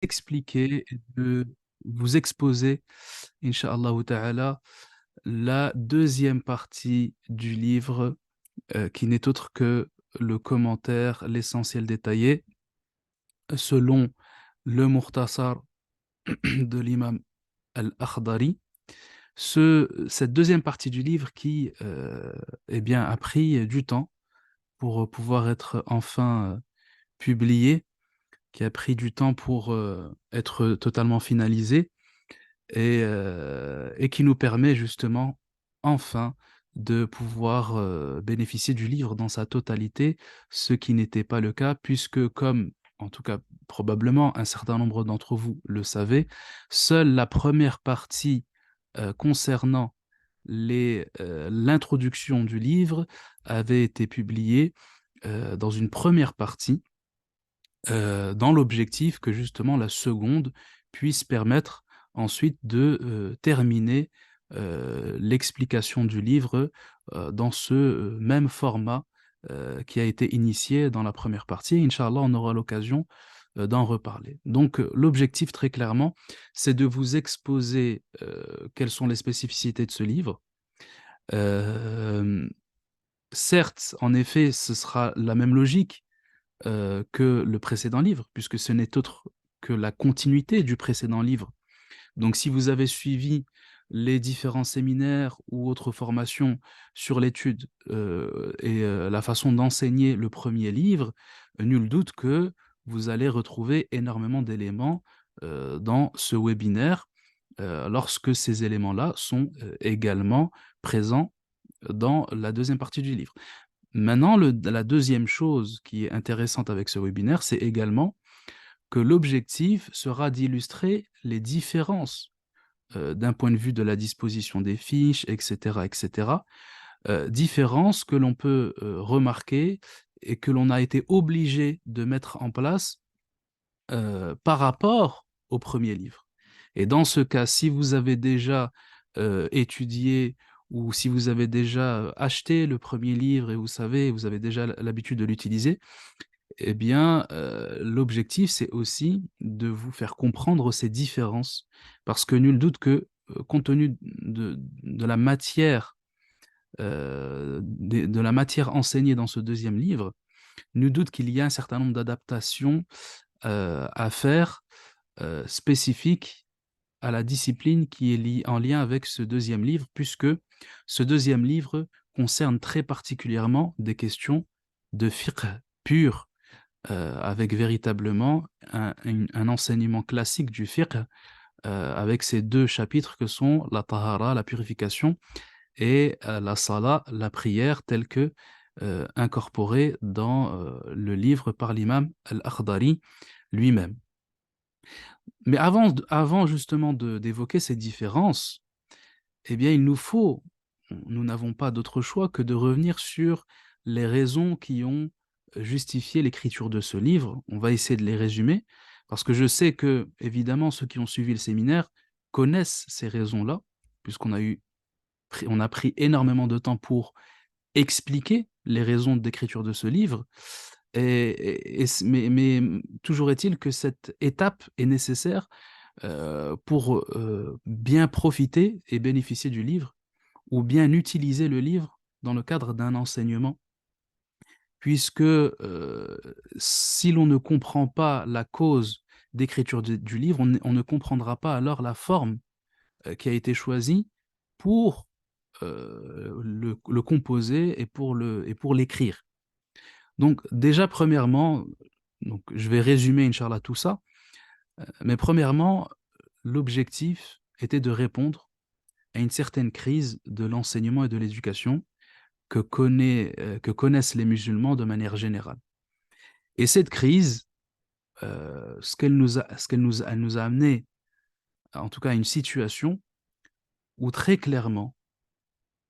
expliquer et de vous exposer, Inch'Allah ta'ala, la deuxième partie du livre, qui n'est autre que le commentaire, l'essentiel détaillé, selon le Mukhtasar de l'imam Al-Akhdari. Cette deuxième partie du livre qui eh bien, a pris du temps pour pouvoir être enfin publiée, qui a pris du temps pour être totalement finalisée et qui nous permet justement enfin de pouvoir bénéficier du livre dans sa totalité, ce qui n'était pas le cas, puisque comme, en tout cas probablement un certain nombre d'entre vous le savez, seule la première partie concernant l'introduction du livre avait été publiée dans une première partie, dans l'objectif que justement la seconde puisse permettre ensuite de terminer l'explication du livre dans ce même format qui a été initié dans la première partie. Inch'Allah, on aura l'occasion d'en reparler. Donc, l'objectif très clairement, c'est de vous exposer quelles sont les spécificités de ce livre. Euh, Certes, en effet, ce sera la même logique que le précédent livre, puisque ce n'est autre que la continuité du précédent livre. Donc, si vous avez suivi les différents séminaires ou autres formations sur l'étude et la façon d'enseigner le premier livre, nul doute que vous allez retrouver énormément d'éléments dans ce webinaire lorsque ces éléments-là sont également présents dans la deuxième partie du livre. Maintenant, la deuxième chose qui est intéressante avec ce webinaire, c'est également que l'objectif sera d'illustrer les différences d'un point de vue de la disposition des fiches, etc., etc., différences que l'on peut remarquer et que l'on a été obligé de mettre en place par rapport au premier livre. Et dans ce cas, si vous avez déjà étudié ou si vous avez déjà acheté le premier livre et vous savez, vous avez déjà l'habitude de l'utiliser, eh bien, l'objectif, c'est aussi de vous faire comprendre ces différences. Parce que nul doute que, compte tenu de la matière, de la matière enseignée dans ce deuxième livre, nul doute qu'il y a un certain nombre d'adaptations à faire spécifiques à la discipline qui est en lien avec ce deuxième livre, puisque ce deuxième livre concerne très particulièrement des questions de fiqh pur, avec véritablement un enseignement classique du fiqh, avec ces deux chapitres que sont la tahara, la purification, et la salat, la prière, telle que incorporée dans le livre par l'imam Al-Akhdari lui-même. Mais avant justement d'évoquer ces différences, eh bien, nous n'avons pas d'autre choix que de revenir sur les raisons qui ont justifié l'écriture de ce livre. On va essayer de les résumer, parce que je sais que, évidemment, ceux qui ont suivi le séminaire connaissent ces raisons-là, puisqu'on a on a pris énormément de temps pour expliquer les raisons d'écriture de ce livre. Mais toujours est-il que cette étape est nécessaire pour bien profiter et bénéficier du livre, ou bien utiliser le livre dans le cadre d'un enseignement, puisque si l'on ne comprend pas la cause d'écriture du livre, on ne comprendra pas alors la forme qui a été choisie pour le composer et pour l'écrire. Donc déjà, premièrement, donc, je vais résumer, Inch'Allah, tout ça, mais premièrement, l'objectif était de répondre à une certaine crise de l'enseignement et de l'éducation que connaissent les musulmans de manière générale. Et cette crise, elle nous a amené, en tout cas, à une situation où très clairement,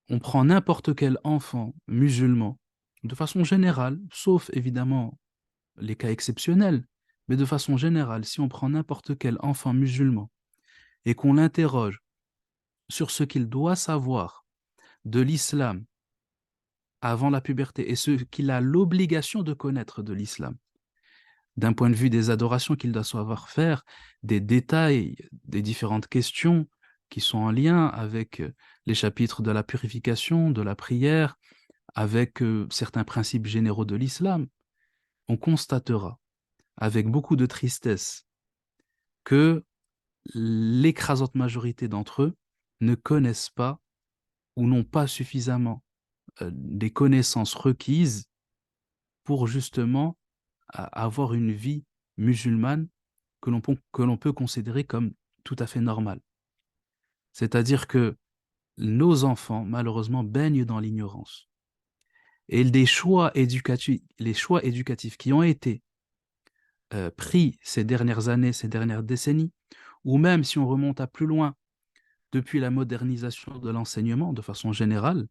on prend n'importe quel enfant musulman, de façon générale, sauf évidemment les cas exceptionnels, mais de façon générale, si on prend n'importe quel enfant musulman et qu'on l'interroge sur ce qu'il doit savoir de l'islam avant la puberté et ce qu'il a l'obligation de connaître de l'islam, d'un point de vue des adorations qu'il doit savoir faire, des détails, des différentes questions qui sont en lien avec les chapitres de la purification, de la prière, avec certains principes généraux de l'islam, on constatera avec beaucoup de tristesse que l'écrasante majorité d'entre eux ne connaissent pas ou n'ont pas suffisamment des connaissances requises pour justement avoir une vie musulmane que l'on peut considérer comme tout à fait normale. C'est-à-dire que nos enfants, malheureusement, baignent dans l'ignorance. Et les choix éducatifs qui ont été pris ces dernières années, ces dernières décennies, ou même si on remonte à plus loin, depuis la modernisation de l'enseignement de façon générale,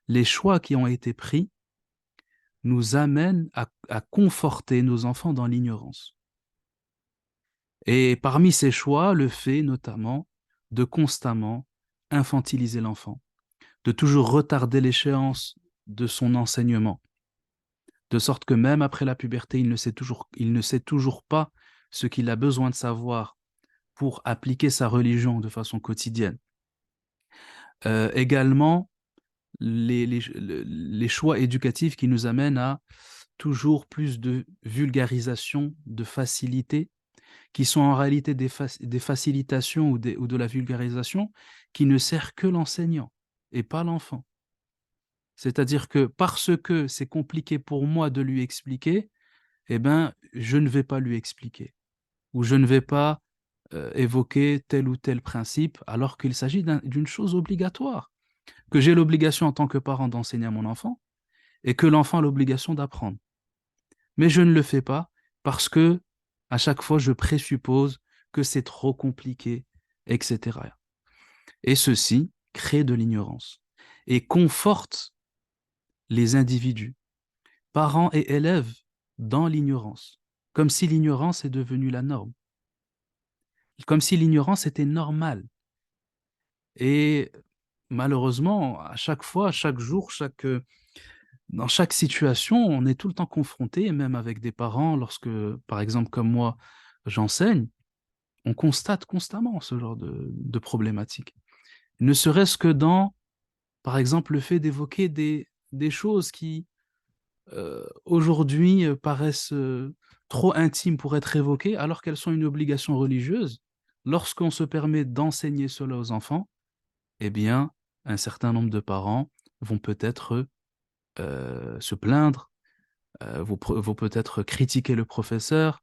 les choix qui ont été pris nous amènent à conforter nos enfants dans l'ignorance. Et parmi ces choix, le fait notamment de constamment infantiliser l'enfant, de toujours retarder l'échéance de son enseignement, de sorte que même après la puberté, il ne sait toujours pas ce qu'il a besoin de savoir pour appliquer sa religion de façon quotidienne. Également, les choix éducatifs qui nous amènent à toujours plus de vulgarisation, de facilité, qui sont en réalité des facilitations ou de la vulgarisation qui ne sert que l'enseignant et pas l'enfant. C'est-à-dire que parce que c'est compliqué pour moi de lui expliquer, eh ben, je ne vais pas lui expliquer ou je ne vais pas évoquer tel ou tel principe alors qu'il s'agit d'une chose obligatoire, que j'ai l'obligation en tant que parent d'enseigner à mon enfant et que l'enfant a l'obligation d'apprendre. Mais je ne le fais pas parce que à chaque fois je présuppose que c'est trop compliqué, etc. Et ceci crée de l'ignorance et conforte les individus, parents et élèves, dans l'ignorance, comme si l'ignorance est devenue la norme, comme si l'ignorance était normale. Et malheureusement, à chaque fois, chaque jour, dans chaque situation, on est tout le temps confronté, même avec des parents, lorsque, par exemple, comme moi, j'enseigne, on constate constamment ce genre de problématiques. Ne serait-ce que dans, par exemple, le fait d'évoquer des choses qui, aujourd'hui, paraissent trop intimes pour être évoquées, alors qu'elles sont une obligation religieuse. Lorsqu'on se permet d'enseigner cela aux enfants, eh bien, un certain nombre de parents vont peut-être se plaindre, vont peut-être critiquer le professeur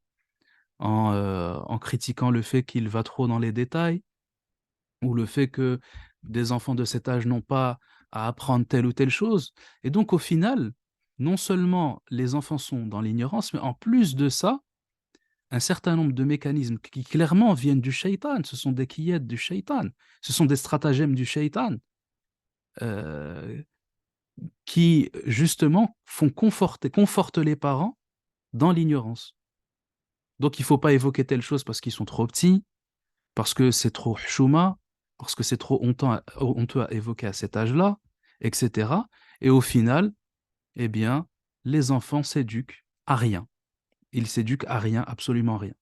en critiquant le fait qu'il va trop dans les détails ou le fait que des enfants de cet âge n'ont pas à apprendre telle ou telle chose. Et donc, au final, non seulement les enfants sont dans l'ignorance, mais en plus de ça, un certain nombre de mécanismes qui clairement viennent du shaitan, ce sont des qiyad du shaitan, ce sont des stratagèmes du shaitan, euh, qui justement confortent les parents dans l'ignorance. Donc il ne faut pas évoquer telle chose parce qu'ils sont trop petits, parce que c'est trop chouma, parce que c'est trop honteux à évoquer à cet âge-là, etc. Et au final, eh bien, les enfants s'éduquent à rien. Ils s'éduquent à rien, absolument rien.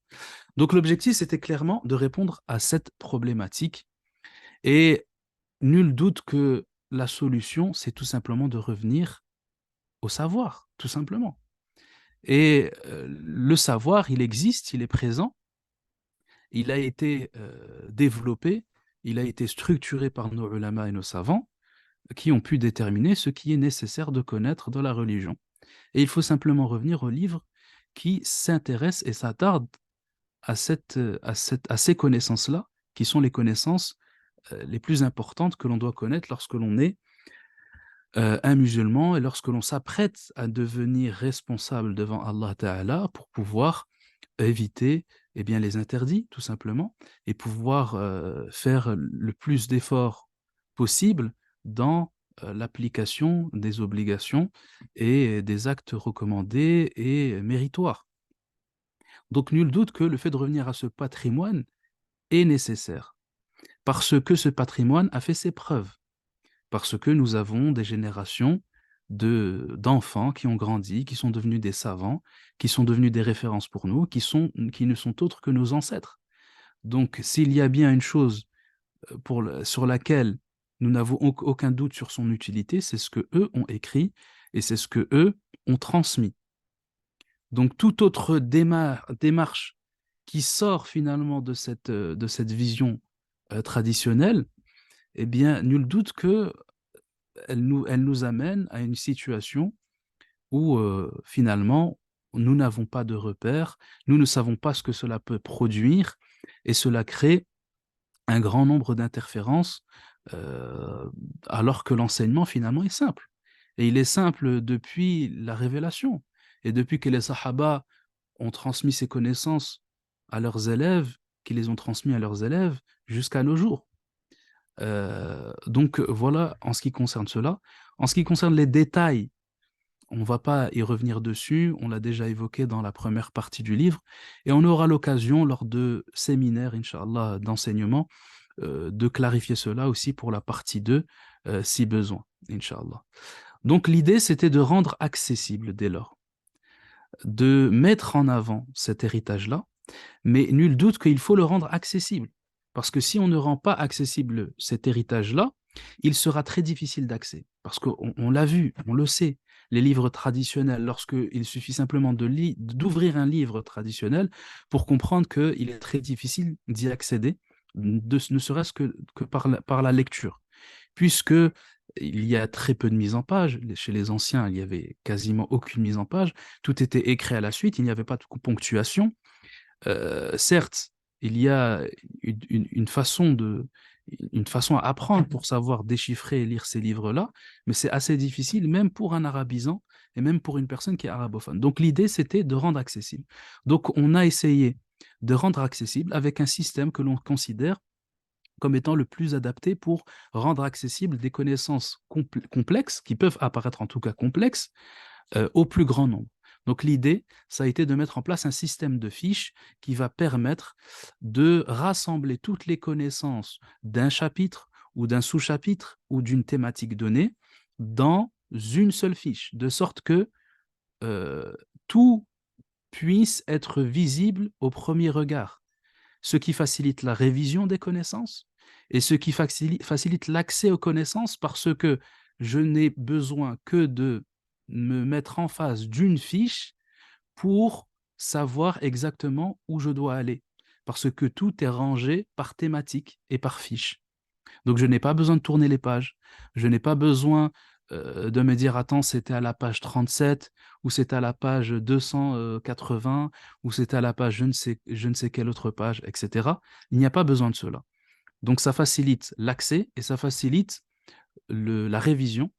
Donc l'objectif, c'était clairement de répondre à cette problématique. Et nul doute que la solution, c'est tout simplement de revenir au savoir, tout simplement. Et le savoir, il existe, il est présent, il a été développé, il a été structuré par nos ulama et nos savants qui ont pu déterminer ce qui est nécessaire de connaître de la religion. Et il faut simplement revenir aux livres qui s'intéressent et s'attardent à ces connaissances-là, qui sont les connaissances les plus importantes que l'on doit connaître lorsque l'on est un musulman et lorsque l'on s'apprête à devenir responsable devant Allah Ta'ala pour pouvoir éviter les interdits, tout simplement, et pouvoir faire le plus d'efforts possible dans l'application des obligations et des actes recommandés et méritoires. Donc, nul doute que le fait de revenir à ce patrimoine est nécessaire, parce que ce patrimoine a fait ses preuves, parce que nous avons des générations d'enfants qui ont grandi, qui sont devenus des savants, qui sont devenus des références pour nous, qui ne sont autres que nos ancêtres. Donc, s'il y a bien une chose sur laquelle nous n'avons aucun doute sur son utilité, c'est ce que eux ont écrit et c'est ce que eux ont transmis. Donc, toute autre démarche qui sort finalement de cette vision traditionnelle, eh bien, nul doute que elle nous amène à une situation où finalement, nous n'avons pas de repères, nous ne savons pas ce que cela peut produire, et cela crée un grand nombre d'interférences, euh, alors que l'enseignement finalement est simple. Et il est simple depuis la révélation. Et depuis que les Sahaba ont transmis ces connaissances à leurs élèves, qui les ont transmis à leurs élèves jusqu'à nos jours. Donc voilà en ce qui concerne cela. En ce qui concerne les détails, on ne va pas y revenir dessus, on l'a déjà évoqué dans la première partie du livre, et on aura l'occasion lors de séminaires, Inch'Allah, d'enseignement, de clarifier cela aussi pour la partie 2, si besoin, Inch'Allah. Donc l'idée, c'était de rendre accessible dès lors, de mettre en avant cet héritage-là, mais nul doute qu'il faut le rendre accessible. Parce que si on ne rend pas accessible cet héritage-là, il sera très difficile d'accès. Parce qu'on l'a vu, on le sait, les livres traditionnels, lorsqu'il suffit simplement d'ouvrir un livre traditionnel pour comprendre qu'il est très difficile d'y accéder, ne serait-ce que par la lecture. Puisque il y a très peu de mise en page. Chez les anciens, il n'y avait quasiment aucune mise en page. Tout était écrit à la suite, il n'y avait pas de ponctuation. Certes, il y a une une façon à apprendre pour savoir déchiffrer et lire ces livres-là, mais c'est assez difficile, même pour un arabisant et même pour une personne qui est arabophone. Donc l'idée, c'était de rendre accessible. Donc on a essayé de rendre accessible avec un système que l'on considère comme étant le plus adapté pour rendre accessible des connaissances complexes, qui peuvent apparaître en tout cas complexes, au plus grand nombre. Donc l'idée, ça a été de mettre en place un système de fiches qui va permettre de rassembler toutes les connaissances d'un chapitre ou d'un sous-chapitre ou d'une thématique donnée dans une seule fiche, de sorte que euh, tout puisse être visible au premier regard, ce qui facilite la révision des connaissances et ce qui facilite l'accès aux connaissances parce que je n'ai besoin que de me mettre en face d'une fiche pour savoir exactement où je dois aller, parce que tout est rangé par thématique et par fiche. Donc je n'ai pas besoin de tourner les pages, je n'ai pas besoin de me dire attends, c'était à la page 37 ou c'était à la page 280 ou c'était à la page je ne sais quelle autre page, etc. Il n'y a pas besoin de cela. Donc ça facilite l'accès et ça facilite la révision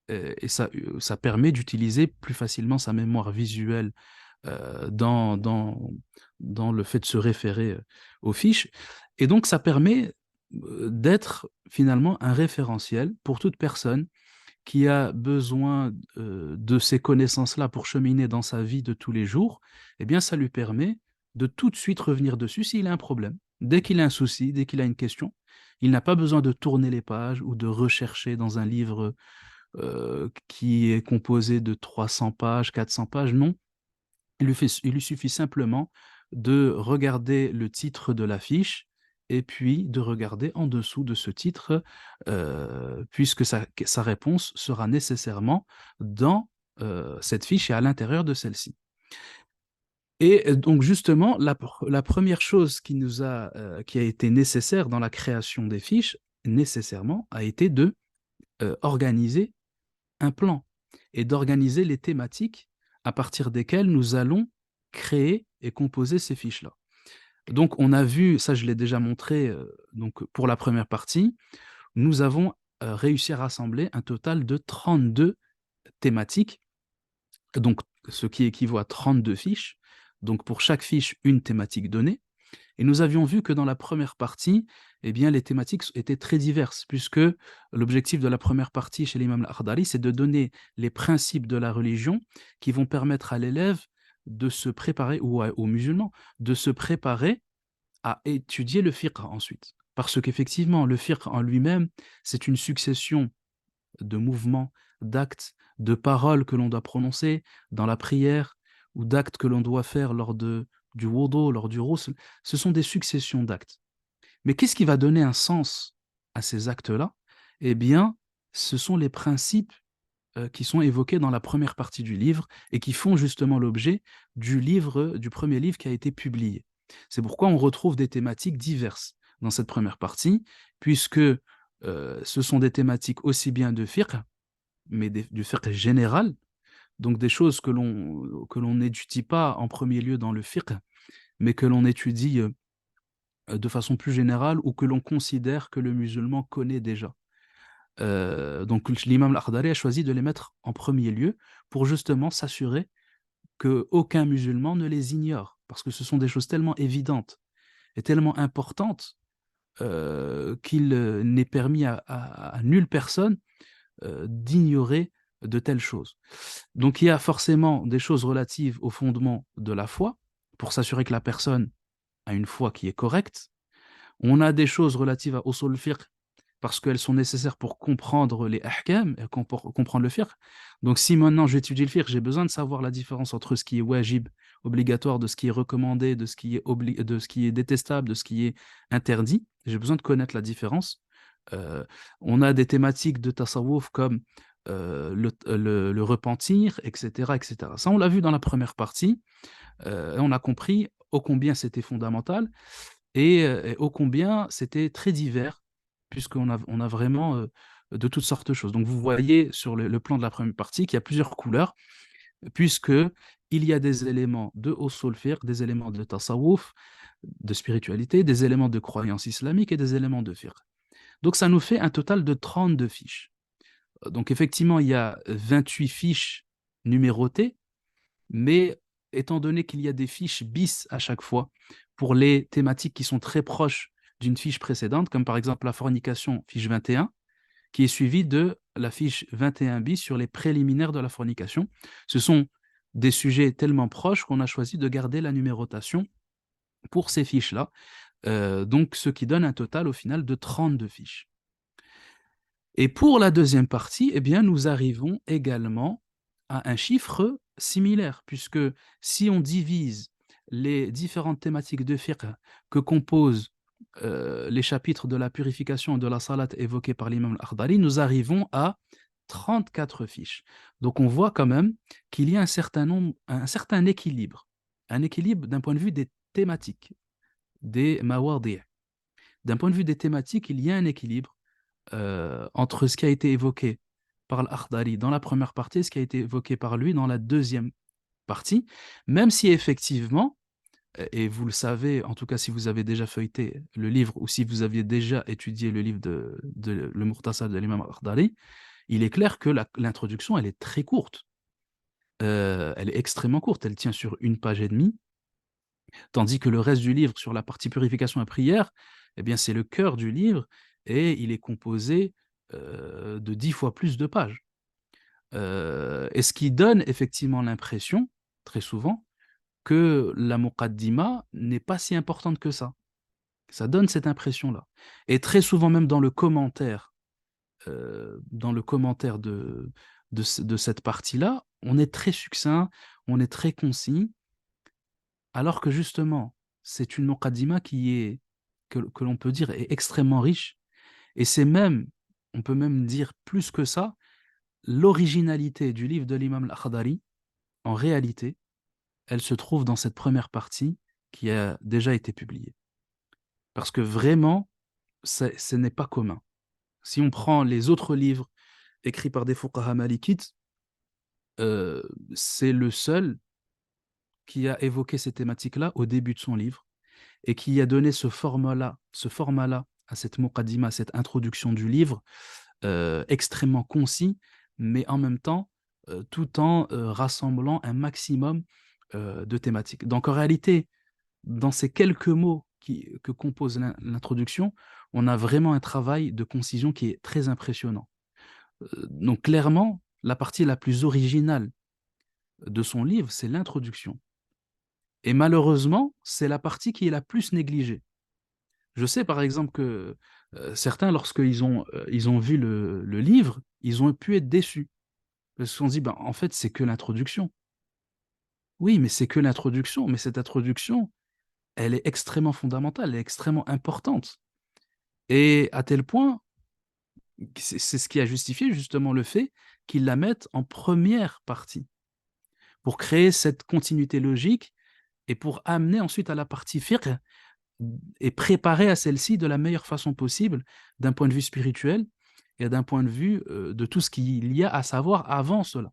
et ça permet d'utiliser plus facilement sa mémoire visuelle euh, dans, dans, dans le fait de se référer aux fiches. Et donc ça permet d'être finalement un référentiel pour toute personne qui a besoin de ces connaissances-là pour cheminer dans sa vie de tous les jours. Eh bien ça lui permet de tout de suite revenir dessus s'il a un problème. Dès qu'il a un souci, dès qu'il a une question, il n'a pas besoin de tourner les pages ou de rechercher dans un livre qui est composé de 300 pages, 400 pages. Non, il lui suffit simplement de regarder le titre de l'affiche et puis de regarder en dessous de ce titre, puisque sa réponse sera nécessairement dans cette fiche et à l'intérieur de celle-ci. Et donc justement, la première chose qui a été nécessaire dans la création des fiches, nécessairement, a été de organiser un plan et d'organiser les thématiques à partir desquelles nous allons créer et composer ces fiches-là. Donc, on a vu, ça je l'ai déjà montré donc pour la première partie, nous avons réussi à rassembler un total de 32 thématiques, donc ce qui équivaut à 32 fiches. Donc, pour chaque fiche, une thématique donnée. Et nous avions vu que dans la première partie, eh bien, les thématiques étaient très diverses, puisque l'objectif de la première partie chez l'imam al-Akhdari, c'est de donner les principes de la religion qui vont permettre à l'élève de se préparer, ou aux musulmans, de se préparer à étudier le fiqh ensuite. Parce qu'effectivement, le fiqh en lui-même, c'est une succession de mouvements d'actes, de paroles que l'on doit prononcer dans la prière, ou d'actes que l'on doit faire du wudu, lors du ghusl. Ce sont des successions d'actes. Mais qu'est-ce qui va donner un sens à ces actes-là? Eh bien, ce sont les principes qui sont évoqués dans la première partie du livre et qui font justement l'objet du premier livre qui a été publié. C'est pourquoi on retrouve des thématiques diverses dans cette première partie, puisque ce sont des thématiques aussi bien de fiqh, mais du fiqh général, donc des choses que l'on n'étudie pas en premier lieu dans le fiqh, mais que l'on étudie de façon plus générale, ou que l'on considère que le musulman connaît déjà. Donc l'imam al-Akhdari a choisi de les mettre en premier lieu pour justement s'assurer qu'aucun musulman ne les ignore, parce que ce sont des choses tellement évidentes et tellement importantes qu'il n'est permis à nulle personne d'ignorer de telles choses. Donc il y a forcément des choses relatives au fondement de la foi, pour s'assurer que la personne a une foi qui est correcte. On a des choses relatives à usul fiqh, parce qu'elles sont nécessaires pour comprendre les ahkam et pour comprendre le fiqh. Donc si maintenant j'étudie le fiqh, j'ai besoin de savoir la différence entre ce qui est wajib, obligatoire, de ce qui est recommandé, de ce qui est, de ce qui est détestable, de ce qui est interdit. J'ai besoin de connaître la différence. Euh, on a des thématiques de tasawwuf comme le repentir, etc., etc. Ça, on l'a vu dans la première partie. On a compris ô combien c'était fondamental et ô combien c'était très divers, puisqu'on a vraiment de toutes sortes de choses. Donc vous voyez sur le plan de la première partie qu'il y a plusieurs couleurs, puisque il y a des éléments de usul fiqh, des éléments de tasawwuf, de spiritualité, des éléments de croyance islamique et des éléments de fiqh. Donc ça nous fait un total de 32 fiches. Donc effectivement, il y a 28 fiches numérotées, mais étant donné qu'il y a des fiches bis à chaque fois pour les thématiques qui sont très proches d'une fiche précédente, comme par exemple la fornication, fiche 21, qui est suivie de la fiche 21 bis sur les préliminaires de la fornication. Ce sont des sujets tellement proches qu'on a choisi de garder la numérotation pour ces fiches-là, donc ce qui donne un total au final de 32 fiches. Et pour la deuxième partie, eh bien, nous arrivons également à un chiffre similaire, puisque si on divise les différentes thématiques de fiqh que composent les chapitres de la purification et de la salat évoqués par l'imam al-Akhdari, nous arrivons à 34 fiches. Donc on voit quand même qu'il y a un certain équilibre, un équilibre d'un point de vue des thématiques, des mawadi'. D'un point de vue des thématiques, il y a un équilibre entre ce qui a été évoqué par l'Akhdari dans la première partie et ce qui a été évoqué par lui dans la deuxième partie, même si effectivement, et vous le savez, en tout cas si vous avez déjà feuilleté le livre ou si vous aviez déjà étudié le livre de le Mukhtasar de l'imam al-Akhdari, il est clair que l'introduction, elle est très courte. Elle est extrêmement courte, elle tient sur 1 page et demie, tandis que le reste du livre, sur la partie purification et prière, eh bien, c'est le cœur du livre et il est composé de 10 fois plus de pages. Et ce qui donne effectivement l'impression, très souvent, que la muqaddima n'est pas si importante que ça. Ça donne cette impression-là. Et très souvent, même dans le commentaire de cette partie-là, on est très succinct, on est très concis, alors que justement, c'est une muqaddima que l'on peut dire est extrêmement riche, et c'est même, on peut même dire plus que ça, l'originalité du livre de l'imam al-Akhdari, en réalité, elle se trouve dans cette première partie qui a déjà été publiée. Parce que vraiment, ce n'est pas commun. Si on prend les autres livres écrits par des fuqaha malikites, euh, c'est le seul qui a évoqué ces thématiques-là au début de son livre et qui a donné ce format-là à cette muqaddima, à cette introduction du livre, extrêmement concis, mais en même temps, tout en rassemblant un maximum de thématiques. Donc en réalité, dans ces quelques mots que compose l'introduction, on a vraiment un travail de concision qui est très impressionnant. Donc clairement, la partie la plus originale de son livre, c'est l'introduction. Et malheureusement, c'est la partie qui est la plus négligée. Je sais par exemple que certains, lorsqu'ils ont vu le livre, ils ont pu être déçus. Parce qu'on se dit, ben, en fait, c'est que l'introduction. Oui, mais c'est que l'introduction, mais cette introduction, elle est extrêmement fondamentale, elle est extrêmement importante. Et à tel point, c'est ce qui a justifié justement le fait qu'ils la mettent en première partie, pour créer cette continuité logique et pour amener ensuite à la partie fiqh et préparer à celle-ci de la meilleure façon possible d'un point de vue spirituel et d'un point de vue de tout ce qu'il y a à savoir avant cela.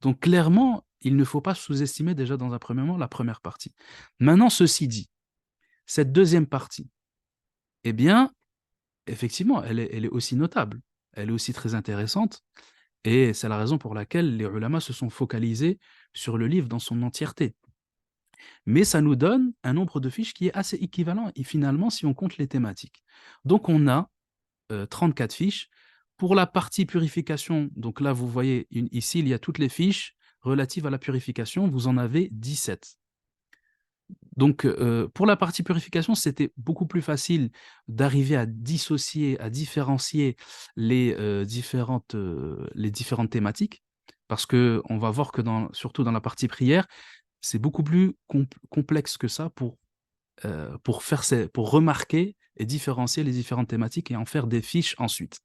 Donc clairement, il ne faut pas sous-estimer déjà dans un premier moment la première partie. Maintenant, ceci dit, cette deuxième partie, eh bien, effectivement, elle est aussi notable, elle est aussi très intéressante, et c'est la raison pour laquelle les ulama se sont focalisés sur le livre dans son entièreté. Mais ça nous donne un nombre de fiches qui est assez équivalent, et finalement, si on compte les thématiques. Donc on a 34 fiches. Pour la partie purification, donc là, vous voyez, ici, il y a toutes les fiches relatives à la purification, vous en avez 17. Donc, pour la partie purification, c'était beaucoup plus facile d'arriver à dissocier, à différencier les différentes thématiques, parce qu'on va voir que surtout dans la partie prière, c'est beaucoup plus complexe que ça pour remarquer et différencier les différentes thématiques et en faire des fiches ensuite.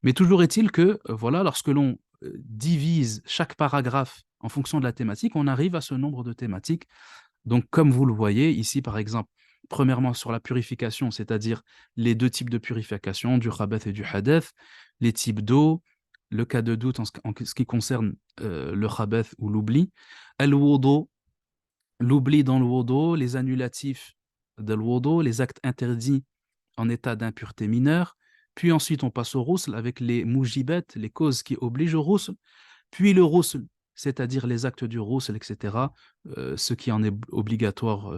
Mais toujours est-il que, voilà, lorsque l'on divise chaque paragraphe en fonction de la thématique, on arrive à ce nombre de thématiques. Donc, comme vous le voyez ici, par exemple, premièrement sur la purification, c'est-à-dire les deux types de purification, du khabath et du hadath, les types d'eau, le cas de doute en ce qui concerne le khabath ou l'oubli, al-wudu, l'oubli dans le wudu, les annulatifs de l'wudu, les actes interdits en état d'impureté mineure, puis ensuite on passe au ghusl avec les mujibat, les causes qui obligent au ghusl, puis le ghusl, c'est-à-dire les actes du ghusl, etc., ce qui en est obligatoire,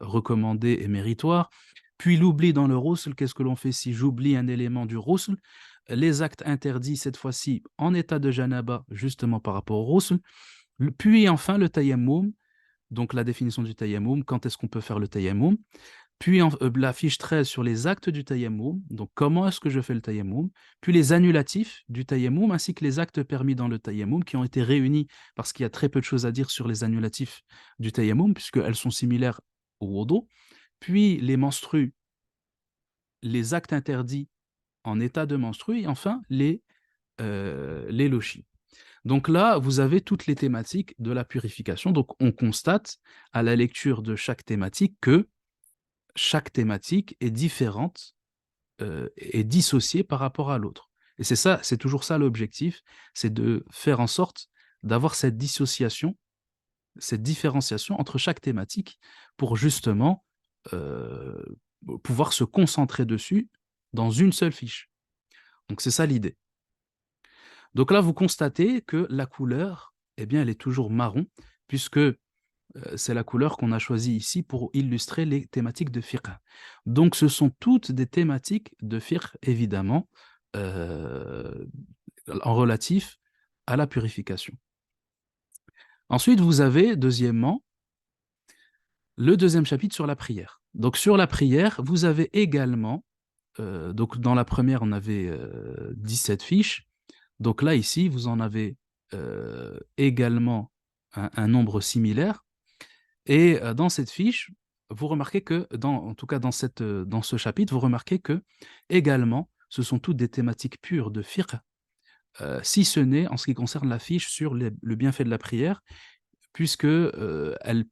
recommandé et méritoire, puis l'oubli dans le ghusl, qu'est-ce que l'on fait si j'oublie un élément du ghusl, les actes interdits cette fois-ci en état de janaba, justement par rapport au ghusl, puis enfin le tayammum, donc la définition du tayammum, quand est-ce qu'on peut faire le tayammum, puis la fiche 13 sur les actes du tayammum, donc comment est-ce que je fais le tayammum, puis les annulatifs du tayammum, ainsi que les actes permis dans le tayammum, qui ont été réunis parce qu'il y a très peu de choses à dire sur les annulatifs du tayammum, puisqu'elles sont similaires au wudu, puis les menstrues, les actes interdits en état de menstru, et enfin les lochis. Donc là, vous avez toutes les thématiques de la purification. Donc on constate à la lecture de chaque thématique que chaque thématique est différente et dissociée par rapport à l'autre. Et c'est ça, c'est toujours ça l'objectif, c'est de faire en sorte d'avoir cette dissociation, cette différenciation entre chaque thématique pour justement euh, pouvoir se concentrer dessus dans une seule fiche. Donc c'est ça l'idée. Donc là, vous constatez que la couleur, eh bien, elle est toujours marron, puisque c'est la couleur qu'on a choisie ici pour illustrer les thématiques de fiqh. Donc, ce sont toutes des thématiques de fiqh, évidemment, euh, en relatif à la purification. Ensuite, vous avez, deuxièmement, le deuxième chapitre sur la prière. Donc, sur la prière, vous avez également, donc dans la première, on avait 17 fiches. Donc là, ici, vous en avez également un nombre similaire. Et dans cette fiche, vous remarquez que, en tout cas dans ce chapitre, vous remarquez que également, ce sont toutes des thématiques pures de fiqh, si ce n'est en ce qui concerne la fiche sur le bienfait de la prière, puisque elle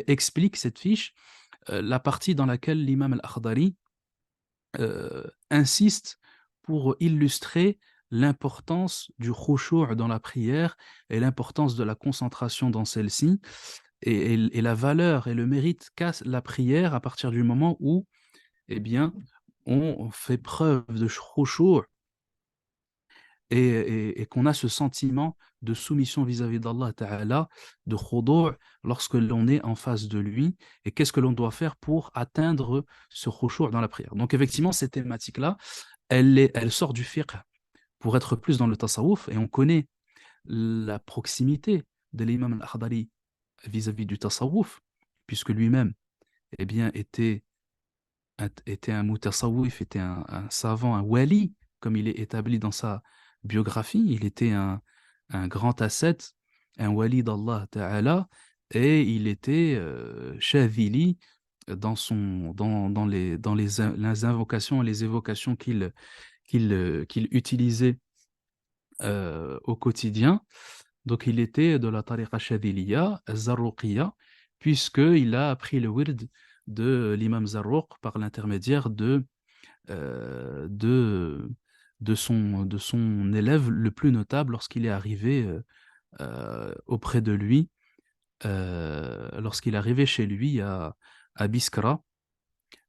explique cette fiche, la partie dans laquelle l'imam al-Akhdari insiste pour illustrer l'importance du khushu' dans la prière et l'importance de la concentration dans celle-ci et la valeur et le mérite qu'a la prière à partir du moment où, eh bien, on fait preuve de khushu' et qu'on a ce sentiment de soumission vis-à-vis d'Allah Ta'ala, de khudu' lorsque l'on est en face de lui, et qu'est-ce que l'on doit faire pour atteindre ce khushu' dans la prière. Donc effectivement, cette thématique-là, elle sort du fiqh pour être plus dans le tasawwuf, et on connaît la proximité de l'imam al-Akhdari vis-à-vis du tasawwuf, puisque lui-même eh bien, était un mutasawwif, était un savant, un wali, comme il est établi biographie. Il était un grand ascète, un wali d'Allah Ta'ala, et il était Shadhili dans les invocations et les évocations qu'il utilisait au quotidien. Donc, il était de la tariqa Shadhiliya, Zarruqiyya, puisqu'il a appris le wird de l'imam Zarruq par l'intermédiaire euh, de, de son élève le plus notable lorsqu'il est arrivé auprès de lui, lorsqu'il est arrivé chez lui à Biskra,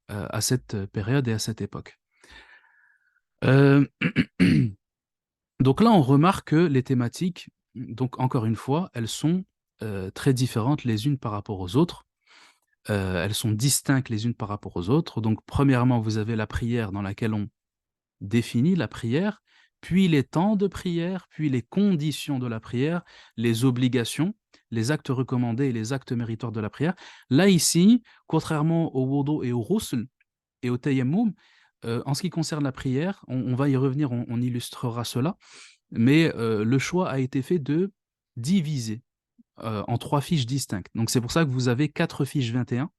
à cette période et à cette époque. Euh, donc là, on remarque que les thématiques, donc encore une fois, elles sont très différentes les unes par rapport aux autres. Elles sont distinctes les unes par rapport aux autres. Donc, premièrement, vous avez la prière dans laquelle on définit la prière, puis les temps de prière, puis les conditions de la prière, les obligations, les actes recommandés et les actes méritoires de la prière. Là, ici, contrairement au wudu et au ghusl et au tayammum, en ce qui concerne la prière, on va y revenir, on illustrera cela, mais le choix a été fait de diviser en 3 fiches distinctes. Donc c'est pour ça que vous avez 4 fiches 21,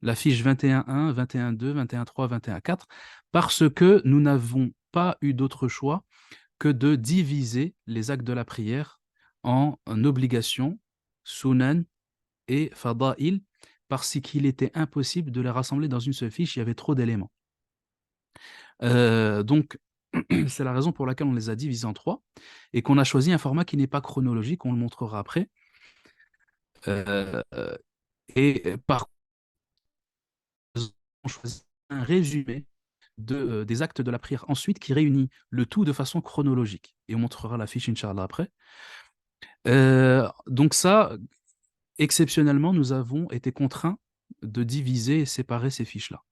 la fiche 21.1, 21.2, 21.3, 21.4, parce que nous n'avons pas eu d'autre choix que de diviser les actes de la prière en obligations, sunan et fada'il, parce qu'il était impossible de les rassembler dans une seule fiche, il y avait trop d'éléments. Donc, c'est la raison pour laquelle on les a divisés en 3 et qu'on a choisi un format qui n'est pas chronologique, on le montrera après. Euh, et par contre, on choisit un résumé des actes de la prière ensuite qui réunit le tout de façon chronologique. Et on montrera la fiche, Inch'Allah, après. Donc ça, exceptionnellement, nous avons été contraints de diviser et séparer ces fiches-là.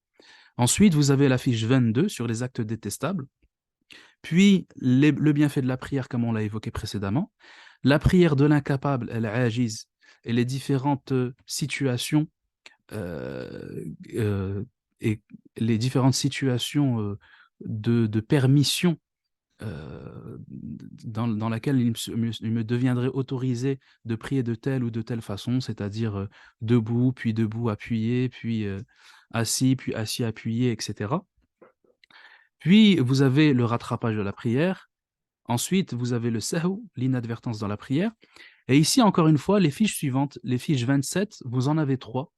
Ensuite, vous avez la fiche 22 sur les actes détestables, puis le bienfait de la prière, comme on l'a évoqué précédemment, la prière de l'incapable, elle ajiz, et les différentes situations euh, euh, et les différentes situations de permission dans laquelle il me deviendrait autorisé de prier de telle ou de telle façon, c'est-à-dire debout, puis debout appuyé, puis assis appuyé, etc. Puis vous avez le rattrapage de la prière. Ensuite, vous avez le sahou, l'inadvertance dans la prière. Et ici, encore une fois, les fiches suivantes, les fiches 27, vous en avez 3,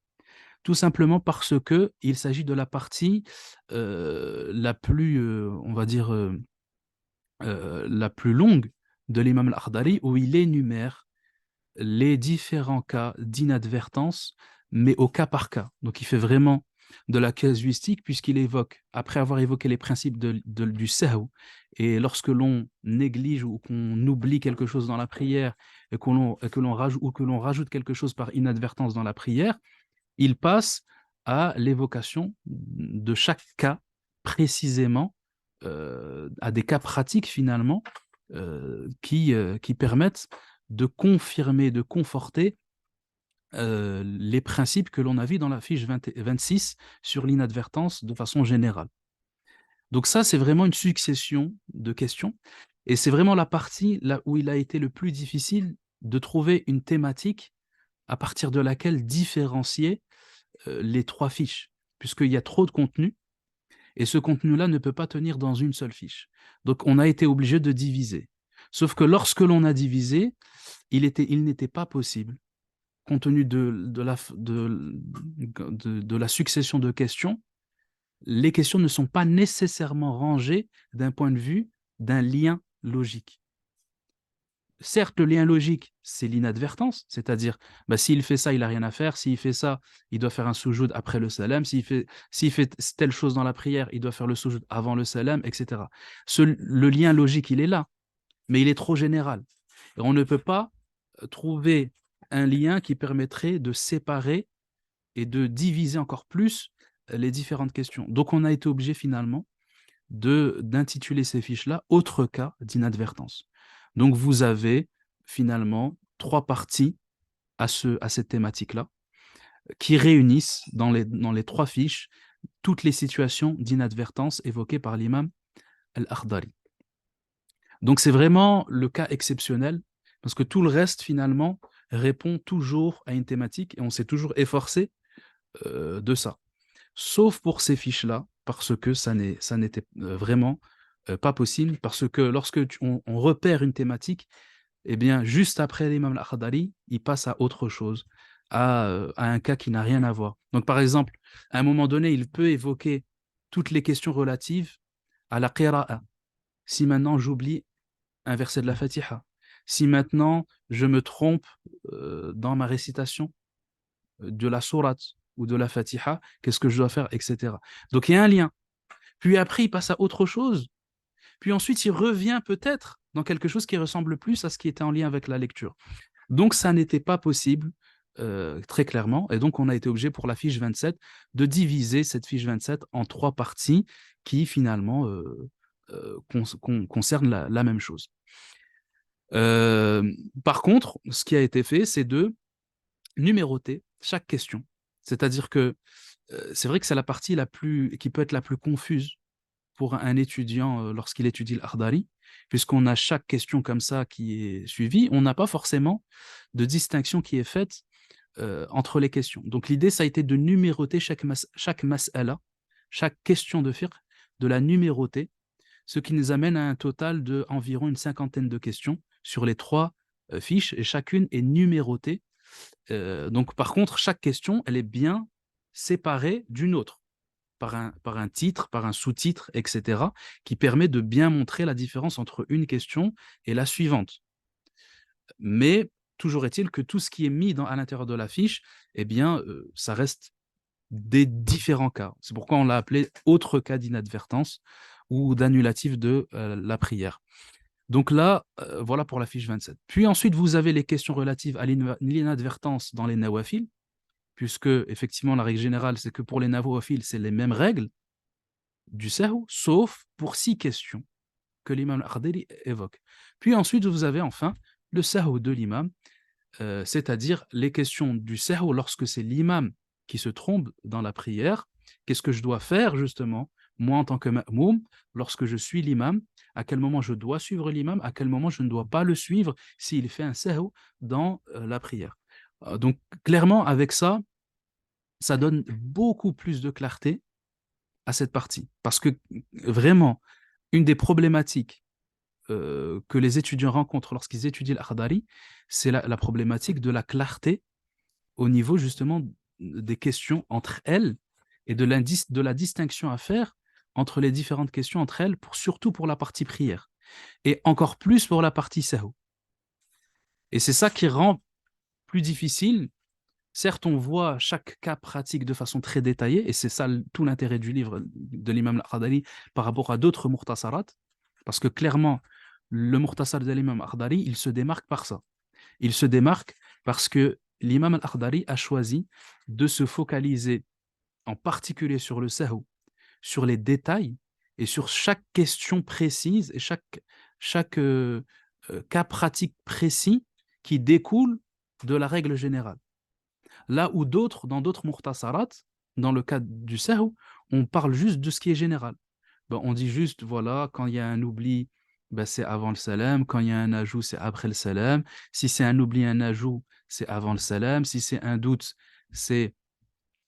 tout simplement parce que il s'agit de la partie la plus, on va dire, la plus longue de l'imam al-Akhdari, où il énumère les différents cas d'inadvertance, mais au cas par cas. Donc il fait vraiment de la casuistique, puisqu'il évoque, après avoir évoqué les principes du sahou, et lorsque l'on néglige ou qu'on oublie quelque chose dans la prière, et que l'on rajoute, ou que l'on rajoute quelque chose par inadvertance dans la prière, il passe à l'évocation de chaque cas précisément, à des cas pratiques finalement, qui permettent de confirmer, de conforter les principes que l'on a vus dans la fiche 26 sur l'inadvertance de façon générale. Donc ça, c'est vraiment une succession de questions, et c'est vraiment la partie là où il a été le plus difficile de trouver une thématique à partir de laquelle différencier les 3 fiches, puisqu'il y a trop de contenu, et ce contenu-là ne peut pas tenir dans une seule fiche. Donc on a été obligé de diviser. Sauf que lorsque l'on a divisé, il n'était pas possible, compte tenu de la succession de questions, les questions ne sont pas nécessairement rangées d'un point de vue d'un lien logique. Certes, le lien logique, c'est l'inadvertance, c'est-à-dire, bah, s'il fait ça, il n'a rien à faire. S'il fait ça, il doit faire un soujoud après le salam. S'il fait telle chose dans la prière, il doit faire le soujoud avant le salam, etc. Le lien logique, il est là, mais il est trop général. Et on ne peut pas trouver un lien qui permettrait de séparer et de diviser encore plus les différentes questions. Donc, on a été obligé finalement d'intituler ces fiches-là autre cas d'inadvertance. Donc, vous avez finalement 3 parties à cette thématique-là qui réunissent dans les 3 fiches toutes les situations d'inadvertance évoquées par l'imam al-Akhdari. Donc, c'est vraiment le cas exceptionnel, parce que tout le reste, finalement, répond toujours à une thématique, et on s'est toujours efforcé de ça. Sauf pour ces fiches-là, parce que ça n'était vraiment pas possible, parce que lorsque on repère une thématique, eh bien, juste après l'imam al-Akhdari, il passe à autre chose, à un cas qui n'a rien à voir. Donc, par exemple, à un moment donné, il peut évoquer toutes les questions relatives à la qira'a. Si maintenant j'oublie un verset de la Fatiha, si maintenant je me trompe dans ma récitation de la sourate ou de la Fatiha, qu'est-ce que je dois faire, etc. Donc, il y a un lien. Puis après, il passe à autre chose. Puis ensuite, il revient peut-être dans quelque chose qui ressemble plus à ce qui était en lien avec la lecture. Donc, ça n'était pas possible, très clairement. Et donc, on a été obligé pour la fiche 27 de diviser cette fiche 27 en 3 parties qui, finalement, concernent la même chose. Par contre, ce qui a été fait, c'est de numéroter chaque question. C'est-à-dire que c'est vrai que c'est la partie qui peut être la plus confuse pour un étudiant lorsqu'il étudie l'Akhdari, puisqu'on a chaque question comme ça qui est suivie, on n'a pas forcément de distinction qui est faite entre les questions. Donc l'idée, ça a été de numéroter chaque mas'ala, chaque question de fiqh, de la numéroter, ce qui nous amène à un total d'environ une cinquantaine de questions sur les 3 fiches, et chacune est numérotée. Donc par contre, chaque question, elle est bien séparée d'une autre par un titre, par un sous-titre, etc., qui permet de bien montrer la différence entre une question et la suivante. Mais toujours est-il que tout ce qui est mis à l'intérieur de la fiche, eh bien, ça reste des différents cas. C'est pourquoi on l'a appelé autre cas d'inadvertance ou d'annulatif de la prière. Donc là, voilà pour la fiche 27. Puis ensuite, vous avez les questions relatives à l'inadvertance dans les nawafil, puisque effectivement, la règle générale, c'est que pour les nawafil, c'est les mêmes règles du sahou, sauf pour 6 questions que l'imam al-Akhdari évoque. Puis ensuite, vous avez enfin le sahou de l'imam, c'est-à-dire les questions du sahou lorsque c'est l'imam qui se trompe dans la prière. Qu'est-ce que je dois faire justement, moi en tant que ma'moum, lorsque je suis l'imam, à quel moment je dois suivre l'imam, à quel moment je ne dois pas le suivre s'il fait un sahou dans la prière. Donc clairement, avec ça, ça donne beaucoup plus de clarté à cette partie. Parce que vraiment, une des problématiques que les étudiants rencontrent lorsqu'ils étudient l'Akhdari, c'est la problématique de la clarté au niveau justement des questions entre elles et de la distinction à faire entre les différentes questions entre elles, surtout pour la partie prière, et encore plus pour la partie sahou. Et c'est ça qui rend plus difficile. Certes, on voit chaque cas pratique de façon très détaillée, et c'est ça tout l'intérêt du livre de l'imam al-Akhdari par rapport à d'autres muhtasarat, parce que clairement, le muhtasar de l'imam al-Akhdari, il se démarque par ça. Il se démarque parce que l'imam al-Akhdari a choisi de se focaliser en particulier sur le sahou, sur les détails, et sur chaque question précise, et chaque cas pratique précis qui découle de la règle générale. Là où dans d'autres muhtasarat, dans le cas du sahou, on parle juste de ce qui est général. Ben, on dit juste, voilà, quand il y a un oubli, ben, c'est avant le salam. Quand il y a un ajout, c'est après le salam. Si c'est un oubli, un ajout, c'est avant le salam. Si c'est un doute, c'est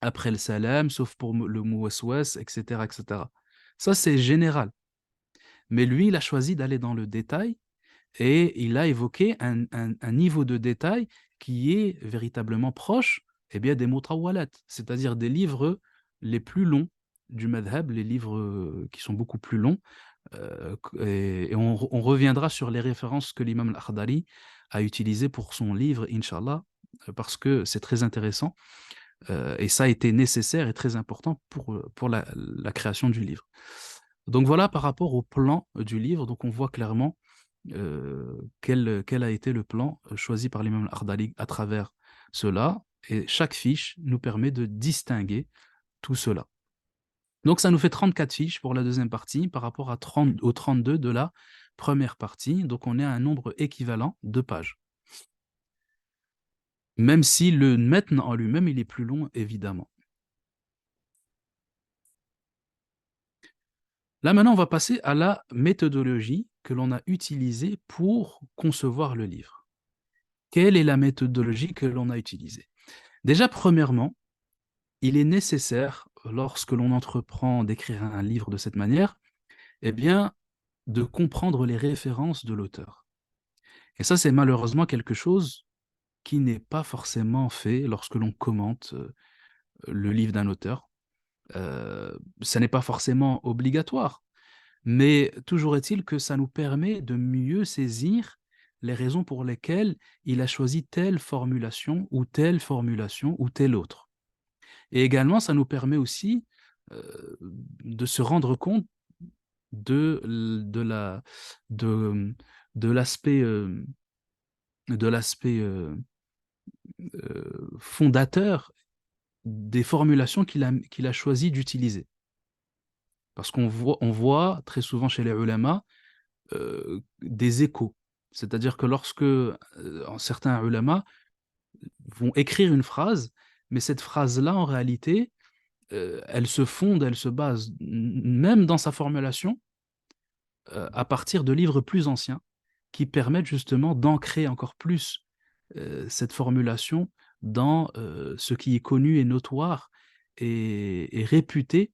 après le salam, sauf pour le mouwaswas, etc., etc. Ça, c'est général. Mais lui, il a choisi d'aller dans le détail, et il a évoqué un niveau de détail qui est véritablement proche, eh bien, des mutawalat, c'est-à-dire des livres les plus longs du madhab, les livres qui sont beaucoup plus longs. Et on reviendra sur les références que l'imam al-Akhdari a utilisées pour son livre, Inch'Allah, parce que c'est très intéressant, et ça a été nécessaire et très important pour la création du livre. Donc voilà par rapport au plan du livre. Donc on voit clairement quel a été le plan choisi par l'imam al-Akhdari à travers cela, et chaque fiche nous permet de distinguer tout cela. Donc ça nous fait 34 fiches pour la deuxième partie par rapport aux 32 de la première partie. Donc on est à un nombre équivalent de pages. Même si le matn en lui-même, il est plus long, évidemment. Là, maintenant, on va passer à la méthodologie que l'on a utilisée pour concevoir le livre. Quelle est la méthodologie que l'on a utilisée? Déjà, premièrement, il est nécessaire, lorsque l'on entreprend d'écrire un livre de cette manière, eh bien, de comprendre les références de l'auteur. Et ça, c'est malheureusement quelque chose qui n'est pas forcément fait lorsque l'on commente le livre d'un auteur. Ça n'est pas forcément obligatoire, mais toujours est-il que ça nous permet de mieux saisir les raisons pour lesquelles il a choisi telle formulation ou telle autre. Et également, ça nous permet aussi de se rendre compte de, de la, de, de l'aspect fondateur des formulations qu'il a choisi d'utiliser. Parce qu'on voit très souvent chez les ulama des échos. C'est-à-dire que lorsque certains ulama vont écrire une phrase, mais cette phrase-là, en réalité, elle se fonde, elle se base, même dans sa formulation, à partir de livres plus anciens, qui permettent justement d'ancrer encore plus cette formulation dans ce qui est connu et notoire et réputé,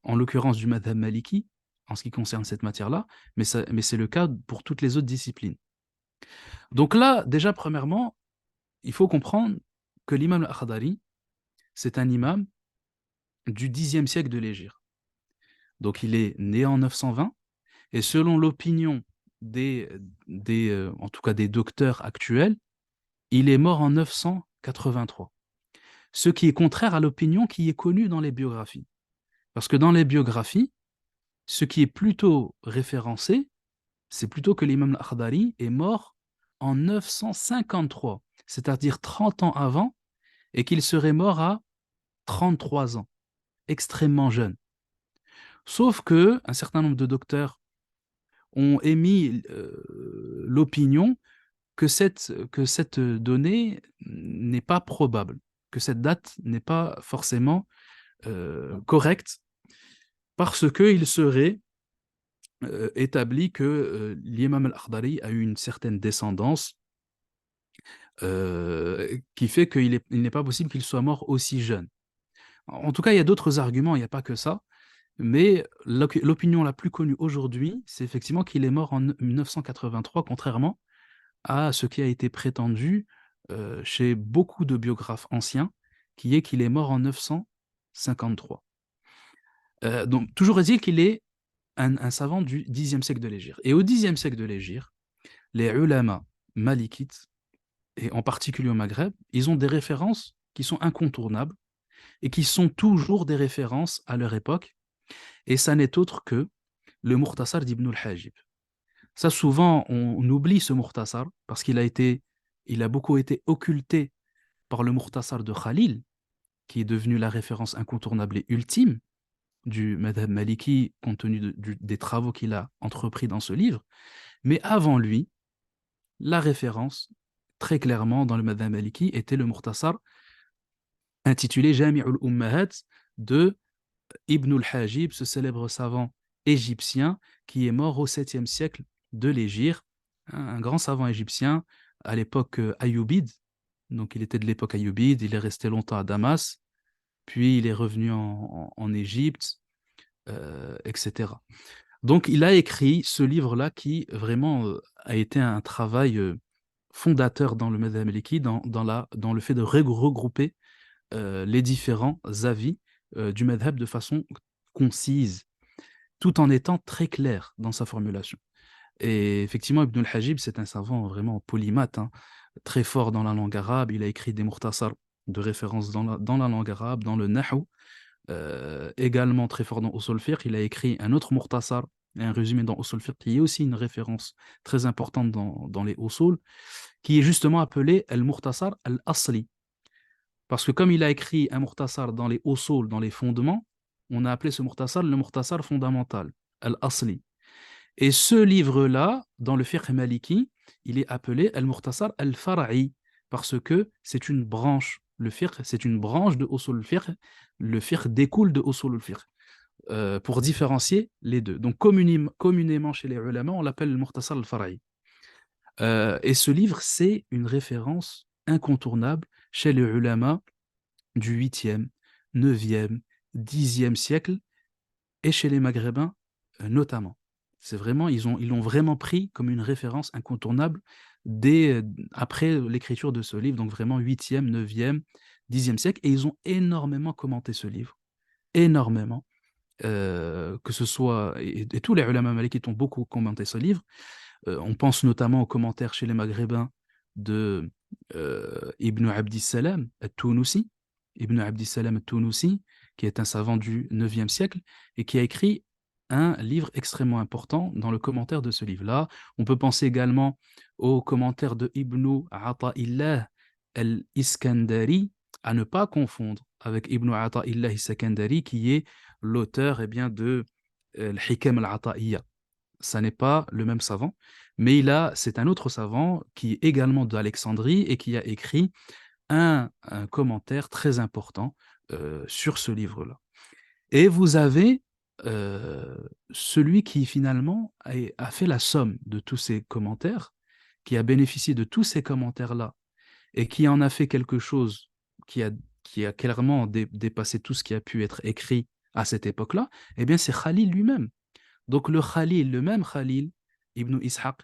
en l'occurrence du madhab maliki, en ce qui concerne cette matière-là, mais c'est le cas pour toutes les autres disciplines. Donc là, déjà, premièrement, il faut comprendre que l'imam al-Akhdari, c'est un imam du Xe siècle de l'Hégire. Donc il est né en 920, et selon l'opinion des, en tout cas des docteurs actuels, il est mort en 983. Ce qui est contraire à l'opinion qui est connue dans les biographies. Parce que dans les biographies, ce qui est plutôt référencé, c'est plutôt que l'imam al-Akhdari est mort en 953, c'est-à-dire 30 ans avant, et qu'il serait mort à 33 ans, extrêmement jeune. Sauf que un certain nombre de docteurs ont émis l'opinion que cette donnée n'est pas probable, que cette date n'est pas forcément correcte, parce qu'il serait établi que l'imam al-Akhdari a eu une certaine descendance qui fait il n'est pas possible qu'il soit mort aussi jeune. En tout cas, il y a d'autres arguments, il n'y a pas que ça, mais l'opinion la plus connue aujourd'hui, c'est effectivement qu'il est mort en 1983, contrairement à ce qui a été prétendu chez beaucoup de biographes anciens, qui est qu'il est mort en 953. Donc, toujours est-il qu'il est un savant du Xe siècle de l'Hégire. Et au Xe siècle de l'Hégire, les ulama malikites, et en particulier au Maghreb, ils ont des références qui sont incontournables et qui sont toujours des références à leur époque. Et ça n'est autre que le Mukhtasar d'Ibn al-Hajib. Ça, souvent, on oublie ce Mukhtasar parce il a beaucoup été occulté par le Mukhtasar de Khalil, qui est devenu la référence incontournable et ultime du Madhab Maliki, compte tenu des travaux qu'il a entrepris dans ce livre. Mais avant lui, la référence, très clairement, dans le Madhab Maliki, était le Mukhtasar intitulé Jami'ul Ummahat de Ibn al-Hajib, ce célèbre savant égyptien qui est mort au 7e siècle de l'Hégire, un grand savant égyptien à l'époque ayoubide. Donc il était de l'époque ayoubide, il est resté longtemps à Damas, puis il est revenu en Égypte, etc. Donc il a écrit ce livre-là qui vraiment a été un travail fondateur dans le madhhab maliki, dans le fait de regrouper les différents avis du madhhab de façon concise, tout en étant très clair dans sa formulation. Et effectivement, Ibn al-Hajib, c'est un savant vraiment polymathe, hein, très fort dans la langue arabe. Il a écrit des mukhtasar de référence dans la langue arabe, dans le nahu, également très fort dans Usul Fiqh. Il a écrit un autre mukhtasar, un résumé dans Usul Fiqh, qui est aussi une référence très importante dans les Usul, qui est justement appelé al-Mukhtasar al-Asli. Parce que comme il a écrit un mukhtasar dans les Usul, dans les fondements, on a appelé ce mukhtasar le mukhtasar fondamental, al-Asli. Et ce livre-là, dans le fiqh maliki, il est appelé al-Mukhtasar al-Fara'i, parce que c'est une branche. Le fiqh, c'est une branche de usul al-fiqh. Le fiqh découle de usul al-fiqh. pour différencier les deux. Donc, communément chez les ulama, on l'appelle le Mukhtasar al-Fara'i. Et ce livre, c'est une référence incontournable chez les ulama du 8e, 9e, 10e siècle et chez les Maghrébins notamment. C'est vraiment, ils l'ont vraiment pris comme une référence incontournable dès, après l'écriture de ce livre, donc vraiment 8e, 9e, 10e siècle, et ils ont énormément commenté ce livre, énormément. Que ce soit, et tous les ulama malikites ont beaucoup commenté ce livre. On pense notamment aux commentaires chez les Maghrébins de Ibn Abdissalam al-Tounoussi, Ibn Abdissalam al-Tounoussi, qui est un savant du 9e siècle et qui a écrit un livre extrêmement important dans le commentaire de ce livre-là. On peut penser également aux commentaires de Ibn Ata'illah al-Iskandari, à ne pas confondre avec Ibn Ata'illah al-Iskandari, qui est l'auteur bien, de Al-Hikam al-Ata'iyya. Ça n'est pas le même savant, mais c'est un autre savant qui est également d'Alexandrie et qui a écrit un commentaire très important sur ce livre-là. Et vous avez euh, celui qui finalement a fait la somme de tous ces commentaires, qui a bénéficié de tous ces commentaires-là et qui en a fait quelque chose qui a, qui a clairement dépassé tout ce qui a pu être écrit à cette époque-là, eh bien c'est Khalil lui-même. Donc le Khalil, le même Khalil, Ibn Ishaq,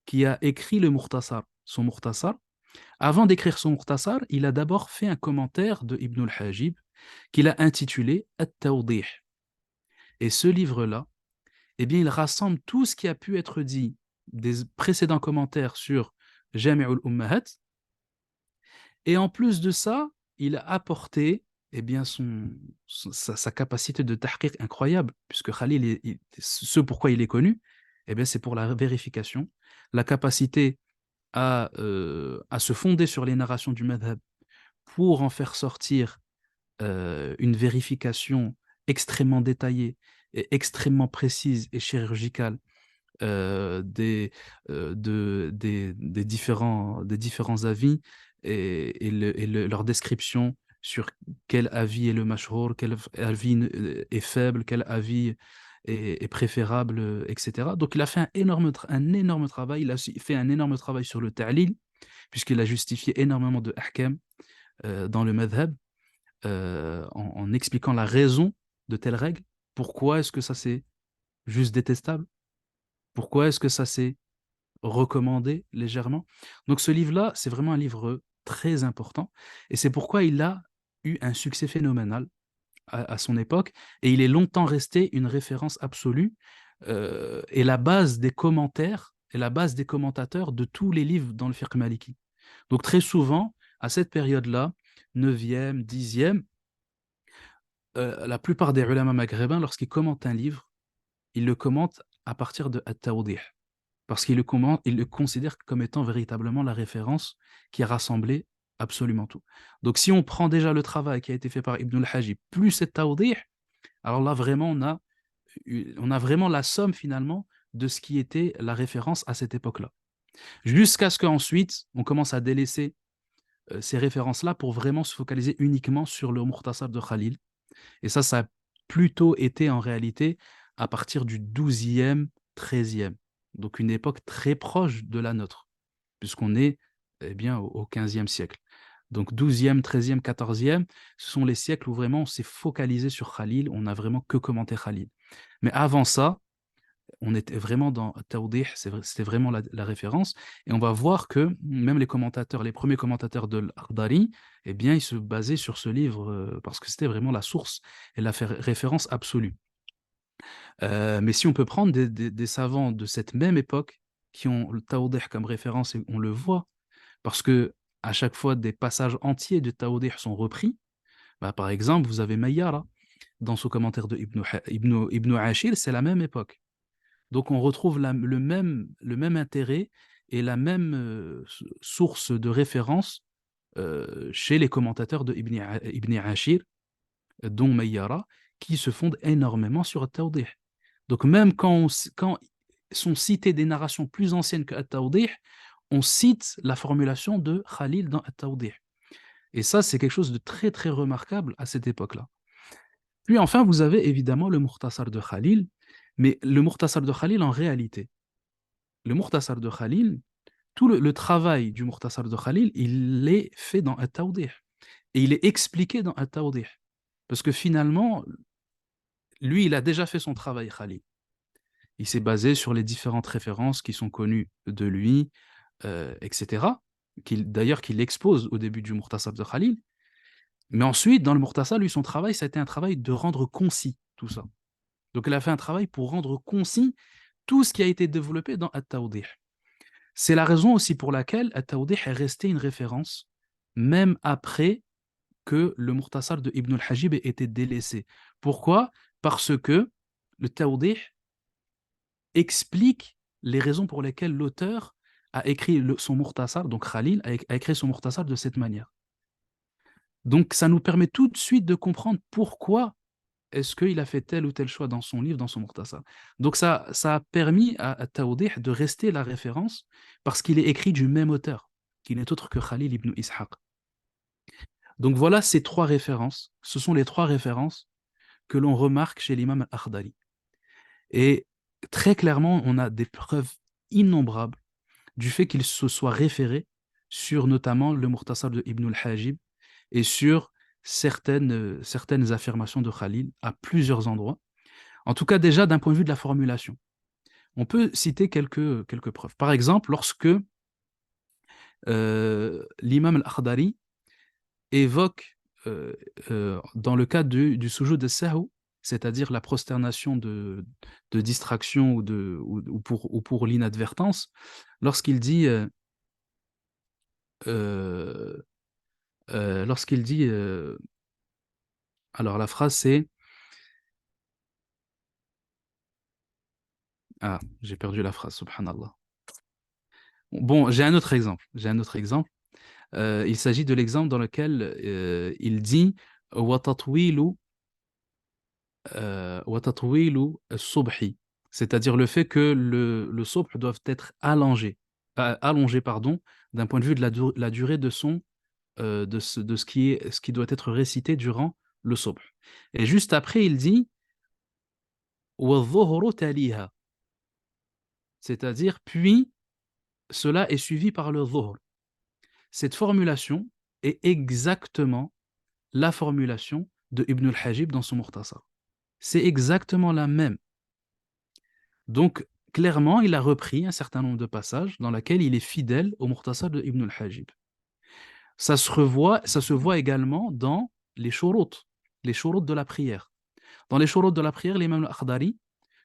qui a écrit le Mukhtasar, son Mukhtasar, avant d'écrire son Mukhtasar, il a d'abord fait un commentaire de Ibn al-Hajib qu'il a intitulé At-Tawdih. Et ce livre-là, eh bien, il rassemble tout ce qui a pu être dit des précédents commentaires sur Jami'ul Ummahat. Et en plus de ça, il a apporté bien, sa capacité de tahqiq incroyable, puisque Khalil, ce pourquoi il est connu, bien, c'est pour la vérification, la capacité à se fonder sur les narrations du madhab pour en faire sortir une vérification extrêmement détaillée et extrêmement précise et chirurgicale des différents avis leur description sur quel avis est le mashhour, quel avis est faible, quel avis est préférable, etc. Donc il a fait un énorme travail, il a aussi fait un énorme travail sur le ta'lil, puisqu'il a justifié énormément de ahkam dans le madhab, en expliquant la raison de telle règle. Pourquoi est-ce que ça c'est juste détestable? Pourquoi est-ce que ça c'est recommandé légèrement? Donc ce livre-là, c'est vraiment un livre très important et c'est pourquoi il a eu un succès phénoménal à son époque et il est longtemps resté une référence absolue et la base des commentaires et la base des commentateurs de tous les livres dans le fiqh maliki. Donc très souvent, à cette période-là, 9e, 10e, la plupart des ulama maghrébins, lorsqu'ils commentent un livre, ils le commentent à partir de At-Tawdih, parce qu'ils le considèrent comme étant véritablement la référence qui a rassemblé absolument tout. Donc si on prend déjà le travail qui a été fait par Ibn al-Hajib, plus cette Tawdih, alors là vraiment on a vraiment la somme finalement de ce qui était la référence à cette époque-là. Jusqu'à ce qu'ensuite, on commence à délaisser ces références-là pour vraiment se focaliser uniquement sur le Mukhtasar de Khalil. Et ça a plutôt été en réalité à partir du 12e, 13e. Donc une époque très proche de la nôtre, puisqu'on est bien, au 15e siècle. Donc 12e, 13e, 14e, ce sont les siècles où vraiment on s'est focalisé sur Khalil, on n'a vraiment que commenté Khalil. Mais avant ça, on était vraiment dans Tawdih, c'était vraiment la référence. Et on va voir que même les commentateurs, les premiers commentateurs de l'Akhdari, eh bien, ils se basaient sur ce livre parce que c'était vraiment la source et la référence absolue. Mais si on peut prendre des savants de cette même époque qui ont le Tawdih comme référence, et on le voit, parce que à chaque fois des passages entiers de Tawdih sont repris. Bah, par exemple, vous avez Mayyara dans son commentaire de Ibn Ashir, c'est la même époque. Donc on retrouve le même intérêt et la même source de référence chez les commentateurs de Ibn Ashir, dont Mayyara, qui se fondent énormément sur At-Tawdih. Donc même quand sont citées des narrations plus anciennes que At-Tawdih, on cite la formulation de Khalil dans At-Tawdih. Et ça, c'est quelque chose de très très remarquable à cette époque-là. Puis enfin, vous avez évidemment le Mukhtasar de Khalil, mais le Mukhtasar de Khalil en réalité, le Mukhtasar de Khalil, tout le travail du Mukhtasar de Khalil, il est fait dans At-Tawdih. Et il est expliqué dans At-Tawdih. Parce que finalement, lui, il a déjà fait son travail, Khalil. Il s'est basé sur les différentes références qui sont connues de lui, etc. D'ailleurs, qu'il expose au début du Mukhtasar de Khalil. Mais ensuite, dans le Mukhtasar, lui, son travail, ça a été un travail de rendre concis tout ça. Donc, il a fait un travail pour rendre concis tout ce qui a été développé dans At-Tawdih. C'est la raison aussi pour laquelle At-Tawdih est resté une référence, même après que le Mukhtasar de Ibn al-Hajib ait été délaissé. Pourquoi? Parce que le Tawdih explique les raisons pour lesquelles l'auteur a écrit son Mukhtasar, donc Khalil a écrit son Mukhtasar de cette manière. Donc ça nous permet tout de suite de comprendre pourquoi est-ce qu'il a fait tel ou tel choix dans son livre, dans son Mukhtasar. Donc ça a permis à Tawdih de rester la référence parce qu'il est écrit du même auteur, qui n'est autre que Khalil ibn Ishaq. Donc voilà ces trois références. Ce sont les trois références que l'on remarque chez l'imam al-Akhdari. Et très clairement, on a des preuves innombrables du fait qu'il se soit référé sur notamment le Mukhtasar de Ibn al-Hajib et sur certaines affirmations de Khalil à plusieurs endroits. En tout cas, déjà d'un point de vue de la formulation. On peut citer quelques preuves. Par exemple, lorsque l'imam al-Akhdari évoque, dans le cadre du sujoud de sahou, c'est-à-dire la prosternation de distraction ou pour l'inadvertance, lorsqu'il dit, euh, lorsqu'il dit alors la phrase c'est, ah, j'ai perdu la phrase, subhanallah. Bon, j'ai un autre exemple. Il s'agit de l'exemple dans lequel il dit وَتَطْوِيلُ وَتَطْوِيلُ الصُّبْحِ, c'est-à-dire le fait que le subh doit être allongé pardon, d'un point de vue de la durée de ce qui doit être récité durant le subh. Et juste après, il dit وَالظُّهْرُ تَلِيهَا, c'est-à-dire puis cela est suivi par le dhuhr. Cette formulation est exactement la formulation de Ibn al-Hajib dans son Mukhtasar. C'est exactement la même. Donc, clairement, il a repris un certain nombre de passages dans lesquels il est fidèle au Mukhtasar de Ibn al-Hajib. Ça se voit également dans les shurut de la prière. Dans les shurut de la prière, l'imam al-Akhdari,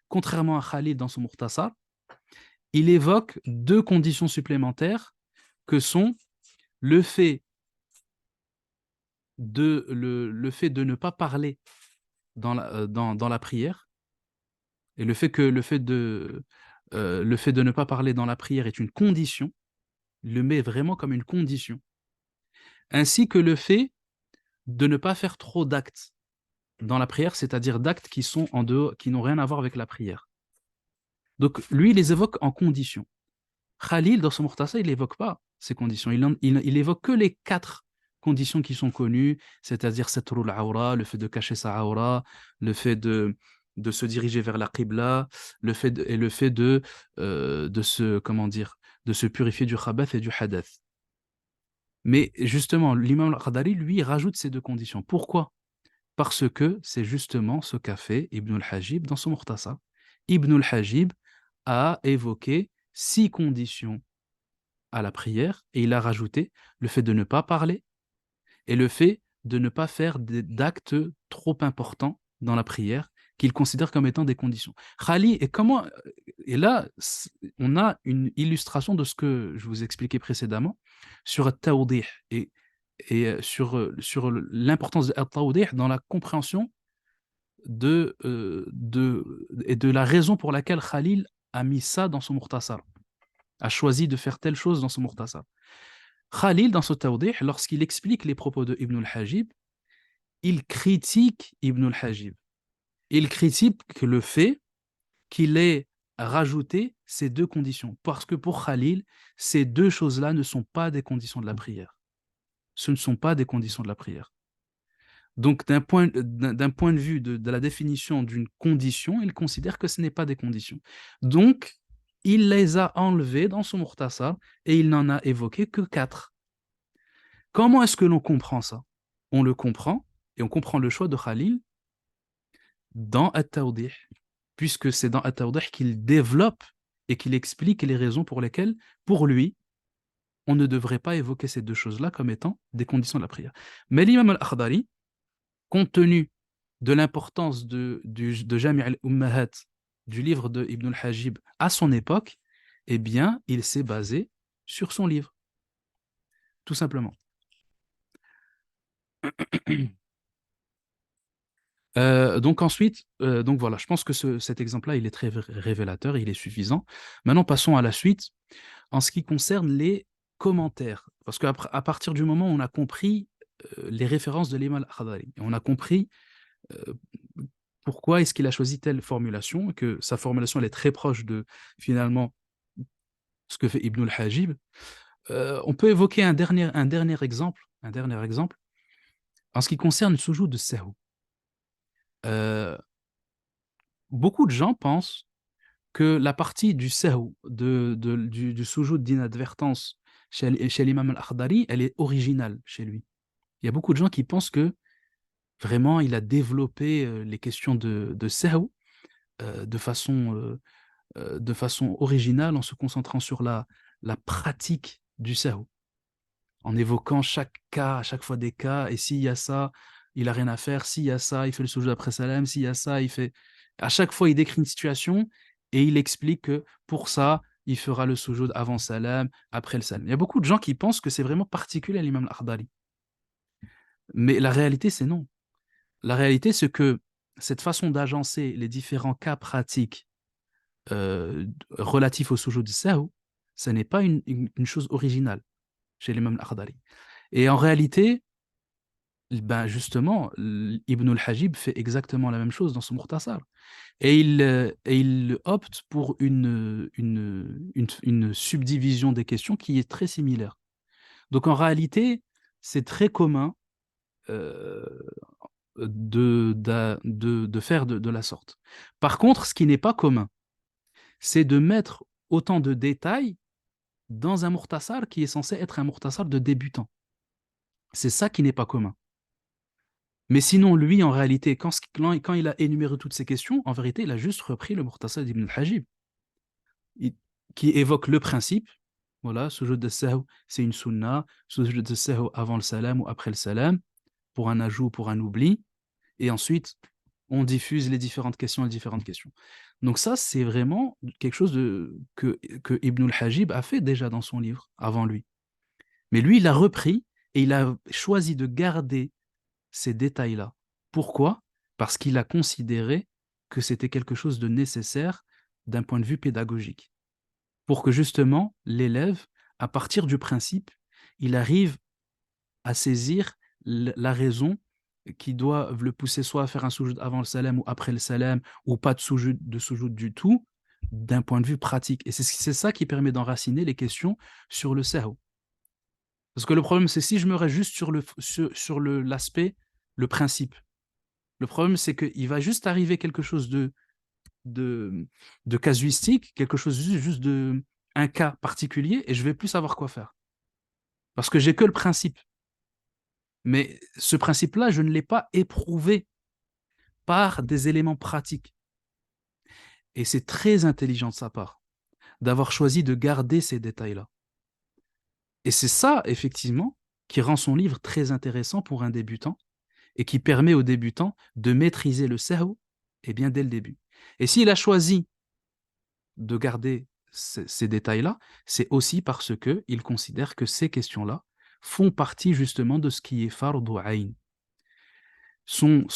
contrairement à Khalid dans son Mukhtasar, il évoque deux conditions supplémentaires que sont le fait le fait de ne pas parler dans la prière, et le fait de ne pas parler dans la prière est une condition, il le met vraiment comme une condition, ainsi que le fait de ne pas faire trop d'actes dans la prière, c'est-à-dire d'actes qui sont en dehors, qui n'ont rien à voir avec la prière. Donc lui, il les évoque en condition. Khalil, dans son Mukhtasar, il n'évoque pas ces conditions. Il évoque que les quatre conditions qui sont connues, c'est-à-dire satrul awra, le fait de cacher sa awra, le fait de se diriger vers la qibla, et le fait comment dire, de se purifier du khabath et du hadath. Mais justement, l'imam al-Qadari, lui, rajoute ces deux conditions. Pourquoi? Parce que c'est justement ce qu'a fait Ibn al-Hajib dans son Mukhtasar. Ibn al-Hajib a évoqué 6 conditions à la prière et il a rajouté le fait de ne pas parler et le fait de ne pas faire d'actes trop importants dans la prière qu'il considère comme étant des conditions. Khali, et là, on a une illustration de ce que je vous expliquais précédemment sur At-Tawdih sur l'importance de At-Tawdih dans la compréhension et de la raison pour laquelle Khalil a mis ça dans son Mukhtasar, a choisi de faire telle chose dans son Mukhtasar. Khalil, dans ce Tawdih, lorsqu'il explique les propos de Ibn al-Hajib, il critique Ibn al-Hajib. Il critique le fait qu'il ait rajouté ces deux conditions. Parce que pour Khalil, ces deux choses-là ne sont pas des conditions de la prière. Ce ne sont pas des conditions de la prière. Donc, d'un point de vue de la définition d'une condition, il considère que ce n'est pas des conditions. Donc, il les a enlevées dans son Mukhtasar et il n'en a évoqué que quatre. Comment est-ce que l'on comprend ça? On le comprend et on comprend le choix de Khalil dans At-Tawdih, puisque c'est dans At-Tawdih qu'il développe et qu'il explique les raisons pour lesquelles, pour lui, on ne devrait pas évoquer ces deux choses-là comme étant des conditions de la prière. Mais l'imam al-Akhdari, compte tenu de l'importance de Jami' al-Ummahat, du livre de Ibn al-Hajib à son époque, eh bien, il s'est basé sur son livre, tout simplement. Donc ensuite, donc voilà, je pense que cet exemple-là, il est très révélateur, il est suffisant. Maintenant, passons à la suite en ce qui concerne les commentaires. Parce qu'à partir du moment où on a compris les références de l'imam al-Khadari, on a compris euh, pourquoi est-ce qu'il a choisi telle formulation, que sa formulation elle est très proche de finalement ce que fait Ibn al-Hajib, on peut évoquer un dernier exemple en ce qui concerne le sujoud de sahou. Euh, Beaucoup de gens pensent que la partie du sahou, du sujoud d'inadvertance chez l'imam al-Akhdari, elle est originale chez lui. Il y a beaucoup de gens qui pensent que vraiment il a développé les questions de sahou de façon originale en se concentrant sur la pratique du sahou, en évoquant chaque cas, à chaque fois des cas, et s'il y a ça, il a rien à faire, s'il y a ça, il fait le sujoud après salam, s'il y a ça, il fait... À chaque fois, il décrit une situation et il explique que pour ça, il fera le sujoud avant salam, après le salam. Il y a beaucoup de gens qui pensent que c'est vraiment particulier à l'imam al-Akhdari. Mais la réalité, c'est non. La réalité, c'est que cette façon d'agencer les différents cas pratiques relatifs au sujoud de sahou, ce n'est pas une chose originale chez l'imam al-Akhdari. Et en réalité, ben justement, Ibn al-Hajib fait exactement la même chose dans son Mukhtasar. Et il opte pour une subdivision des questions qui est très similaire. Donc en réalité, c'est très commun euh, de faire de la sorte. Par contre, ce qui n'est pas commun, c'est de mettre autant de détails dans un Mukhtasar qui est censé être un Mukhtasar de débutant. C'est ça qui n'est pas commun. Mais sinon, lui, en réalité, quand il a énuméré toutes ces questions, en vérité, il a juste repris le Mukhtasar d'Ibn al-Hajib, qui évoque le principe. Voilà, sujoud de sahw, c'est une sunna. Sujoud de sahw avant le salam ou après le salam, pour un ajout, pour un oubli. Et ensuite, on diffuse les différentes questions, les différentes questions. Donc ça, c'est vraiment quelque chose que Ibn al-Hajib a fait déjà dans son livre, avant lui. Mais lui, il a repris et il a choisi de garder ces détails-là. Pourquoi? Parce qu'il a considéré que c'était quelque chose de nécessaire d'un point de vue pédagogique, pour que justement l'élève, à partir du principe, il arrive à saisir la raison qui doit le pousser soit à faire un soujoud avant le salam ou après le salam, ou pas de soujoud du tout, d'un point de vue pratique. Et c'est ça qui permet d'enraciner les questions sur le cerveau. Parce que le problème, c'est si je me reste juste sur l'aspect, le principe. Le problème, c'est qu'il va juste arriver quelque chose de, de casuistique, quelque chose juste de un cas particulier, et je vais plus savoir quoi faire. Parce que j'ai que le principe. Mais ce principe-là, je ne l'ai pas éprouvé par des éléments pratiques. Et c'est très intelligent de sa part d'avoir choisi de garder ces détails-là. Et c'est ça, effectivement, qui rend son livre très intéressant pour un débutant et qui permet au débutant de maîtriser le cerveau et bien dès le début. Et s'il a choisi de garder ces détails-là, c'est aussi parce qu'il considère que ces questions-là font partie justement de ce qui est fardu ayn. Son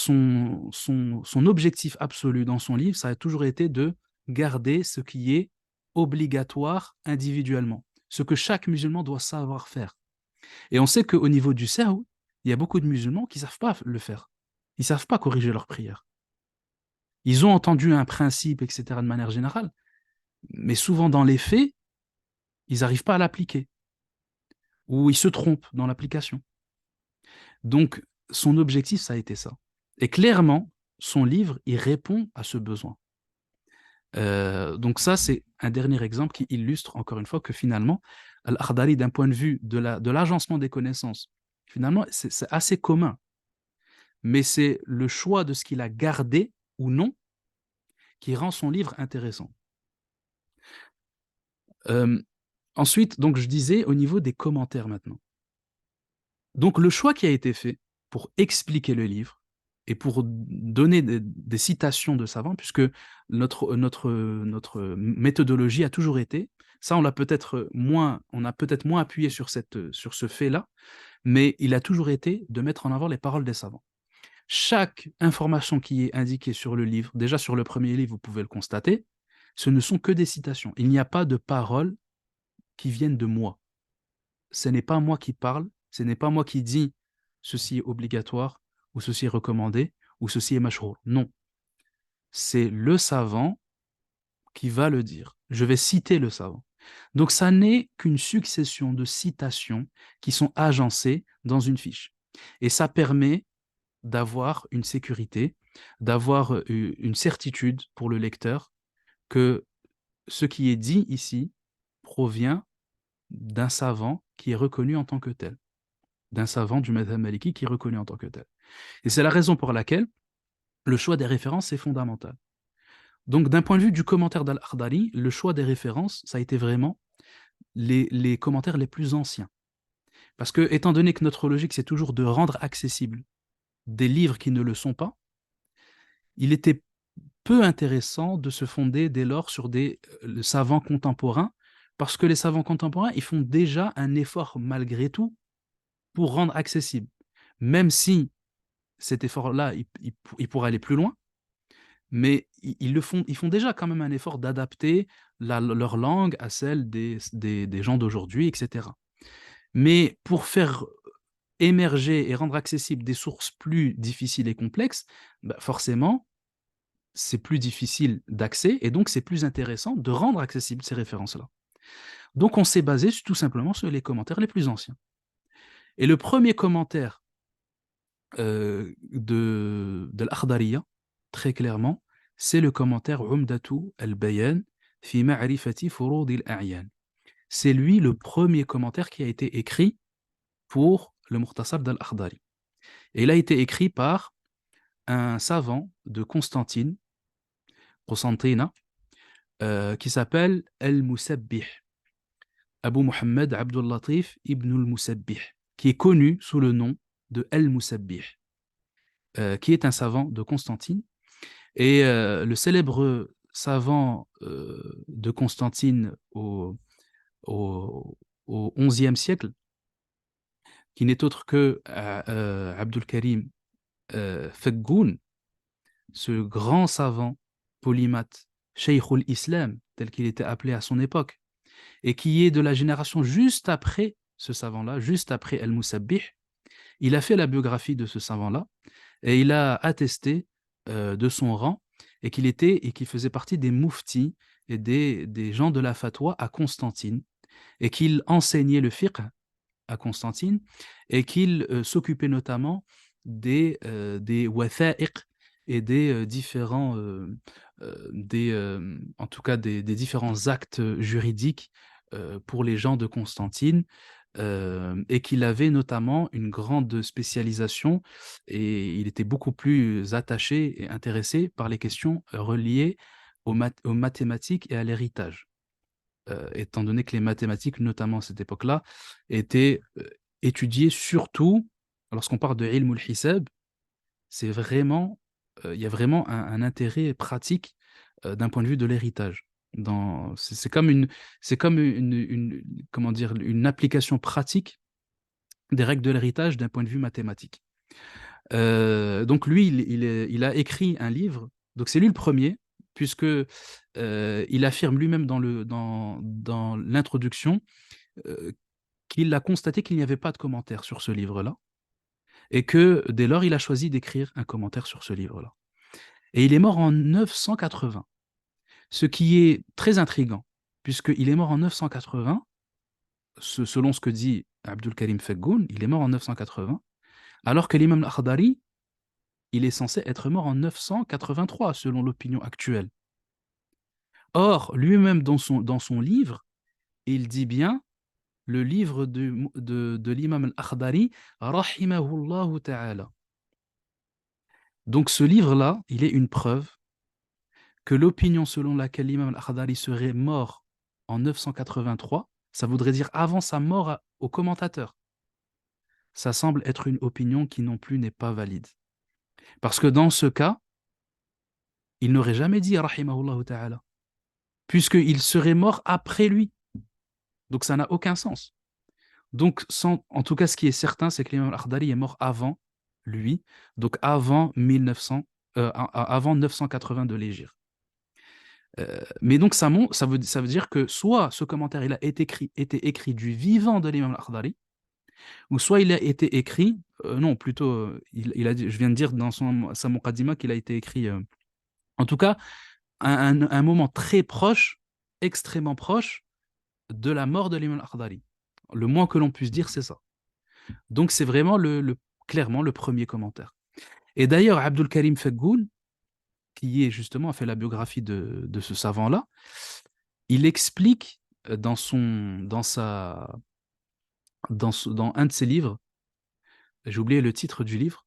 objectif absolu dans son livre, ça a toujours été de garder ce qui est obligatoire individuellement, ce que chaque musulman doit savoir faire. Et on sait qu'au niveau du cerveau, il y a beaucoup de musulmans qui ne savent pas le faire. Ils ne savent pas corriger leur prière. Ils ont entendu un principe, etc., de manière générale, mais souvent dans les faits, ils n'arrivent pas à l'appliquer, ou ils se trompent dans l'application. Donc, son objectif, ça a été ça. Et clairement, son livre, il répond à ce besoin. Donc ça, c'est un dernier exemple qui illustre encore une fois que finalement, Al-Akhdari, d'un point de vue de l'agencement des connaissances, finalement, c'est assez commun. Mais c'est le choix de ce qu'il a gardé ou non qui rend son livre intéressant. Euh, Ensuite, donc je disais au niveau des commentaires maintenant. Donc le choix qui a été fait pour expliquer le livre et pour donner des citations de savants, puisque notre méthodologie a toujours été, ça on a peut-être moins appuyé sur ce fait-là, mais il a toujours été de mettre en avant les paroles des savants. Chaque information qui est indiquée sur le livre, déjà sur le premier livre, vous pouvez le constater, ce ne sont que des citations. Il n'y a pas de paroles qui viennent de moi. Ce n'est pas moi qui parle, ce n'est pas moi qui dis ceci est obligatoire, ou ceci est recommandé, ou ceci est mashrour. Non, c'est le savant qui va le dire. Je vais citer le savant. Donc ça n'est qu'une succession de citations qui sont agencées dans une fiche. Et ça permet d'avoir une sécurité, d'avoir une certitude pour le lecteur que ce qui est dit ici provient d'un savant qui est reconnu en tant que tel, d'un savant du madhhab maliki qui est reconnu en tant que tel. Et c'est la raison pour laquelle le choix des références est fondamental. Donc, d'un point de vue du commentaire d'Al-Akhdari, le choix des références, ça a été vraiment les commentaires les plus anciens. Parce que, étant donné que notre logique, c'est toujours de rendre accessible des livres qui ne le sont pas, il était peu intéressant de se fonder dès lors sur des savants contemporains, parce que les savants contemporains, ils font déjà un effort malgré tout pour rendre accessible. Même si cet effort-là, il pourrait aller plus loin, mais ils font déjà quand même un effort d'adapter leur langue à celle des gens d'aujourd'hui, etc. Mais pour faire émerger et rendre accessible des sources plus difficiles et complexes, bah forcément, c'est plus difficile d'accès et donc c'est plus intéressant de rendre accessibles ces références-là. Donc on s'est basé tout simplement sur les commentaires les plus anciens. Et le premier commentaire de l'Akhdariya, très clairement, c'est le commentaire Umdatu al-Bayan fi ma'rifati furud al-a'yan. C'est lui le premier commentaire qui a été écrit pour le Mukhtasar d'Al-Akhdari. Et il a été écrit par un savant de Constantina, qui s'appelle Al-Musabbih, Abu Muhammad Abdul Latif ibn al-Musabbih, qui est connu sous le nom de Al-Musabbih, qui est un savant de Constantine. Et le célèbre savant de Constantine au, au XIe siècle, qui n'est autre que Abdul Karim Feggoun, ce grand savant polymathe, Shaykhul Islam, tel qu'il était appelé à son époque, et qui est de la génération juste après ce savant-là, juste après Al-Musabbih, il a fait la biographie de ce savant-là, et il a attesté de son rang, et qu'il faisait partie des mouftis et des gens de la fatwa à Constantine, et qu'il enseignait le fiqh à Constantine, et qu'il s'occupait notamment des watha'iq et des différents, en tout cas des différents actes juridiques pour les gens de Constantine, et qu'il avait notamment une grande spécialisation et il était beaucoup plus attaché et intéressé par les questions reliées aux mathématiques et à l'héritage, étant donné que les mathématiques, notamment à cette époque-là, étaient étudiées surtout, lorsqu'on parle de ilm al-hisab, c'est vraiment, il y a vraiment un intérêt pratique d'un point de vue de l'héritage. C'est comme comment dire, une application pratique des règles de l'héritage d'un point de vue mathématique. Donc lui, il a écrit un livre, donc c'est lui le premier, puisque il affirme lui-même dans l'introduction euh, qu'il a constaté qu'il n'y avait pas de commentaire sur ce livre-là, et que dès lors, il a choisi d'écrire un commentaire sur ce livre-là. Et il est mort en 980, ce qui est très intriguant, puisqu'il est mort en 980, selon ce que dit Abdul Karim Feggoun, il est mort en 980, Alors que l'imam al-Akhdari, il est censé être mort en 983, selon l'opinion actuelle. Or, lui-même, dans son livre, il dit bien, le livre de l'imam al-Akhdari, rahimahullahu ta'ala. Donc ce livre-là, il est une preuve que l'opinion selon laquelle l'imam al-Akhdari serait mort en 983, ça voudrait dire avant sa mort au commentateur. Ça semble être une opinion qui non plus n'est pas valide. Parce que dans ce cas, il n'aurait jamais dit rahimahullahu ta'ala, puisqu'il serait mort après lui. Donc ça n'a aucun sens. Donc, en tout cas, ce qui est certain, c'est que l'imam al-Akhdari est mort avant lui, donc avant 1900, avant 980 de l'Hégire. Mais donc, ça veut dire que soit ce commentaire il a été écrit du vivant de l'imam al-Akhdari, ou soit il a été écrit, non, plutôt, je viens de dire dans sa muqaddima qu'il a été écrit, en tout cas, un moment très proche, extrêmement proche de la mort de l'imam al-Akhdari. Le moins que l'on puisse dire, c'est ça. Donc, c'est vraiment clairement le premier commentaire. Et d'ailleurs, Abdul Karim Feghoun, qui est justement a fait la biographie de ce savant-là, il explique dans un de ses livres, j'ai oublié le titre du livre,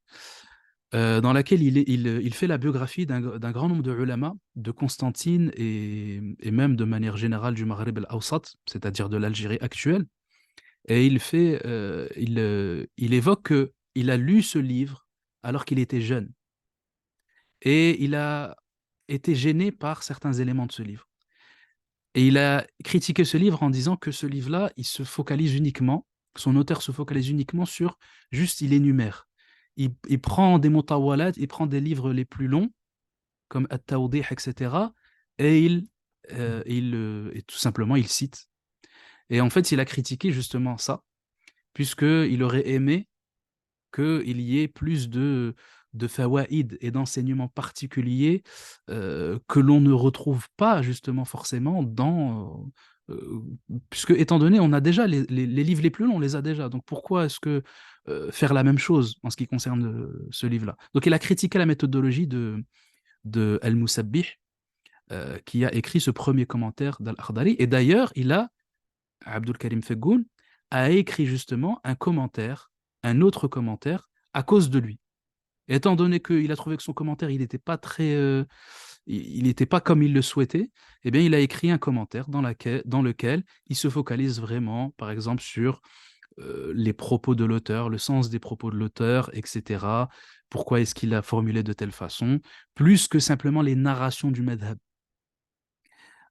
dans laquelle il fait la biographie d'un grand nombre de ulama de Constantine et même de manière générale du Maghreb al-Awsat, c'est-à-dire de l'Algérie actuelle. Et il évoque qu'il a lu ce livre alors qu'il était jeune. Et il a été gêné par certains éléments de ce livre. Et il a critiqué ce livre en disant que ce livre-là, son auteur se focalise uniquement sur, juste, il énumère. Il prend des mutawalat, il prend des livres les plus longs, comme At-Tawdih, etc., et tout simplement, il cite. Et en fait, il a critiqué justement ça, puisqu'il aurait aimé qu'il y ait plus de fawaïd et d'enseignements particuliers que l'on ne retrouve pas justement forcément puisque étant donné, on a déjà les livres les plus longs, on les a déjà. Donc pourquoi est-ce que faire la même chose en ce qui concerne ce livre-là? Donc il a critiqué la méthodologie de Al-Musabbih, qui a écrit ce premier commentaire d'Al-Akhdari. Et d'ailleurs, Abdul Karim Feghoun, a écrit justement un autre commentaire, à cause de lui. Et étant donné qu'il a trouvé que son commentaire, il n'était pas il n'était pas comme il le souhaitait, eh bien, il a écrit un commentaire dans lequel il se focalise vraiment, par exemple, sur les propos de l'auteur, le sens des propos de l'auteur, etc. Pourquoi est-ce qu'il a formulé de telle façon, plus que simplement les narrations du madhab.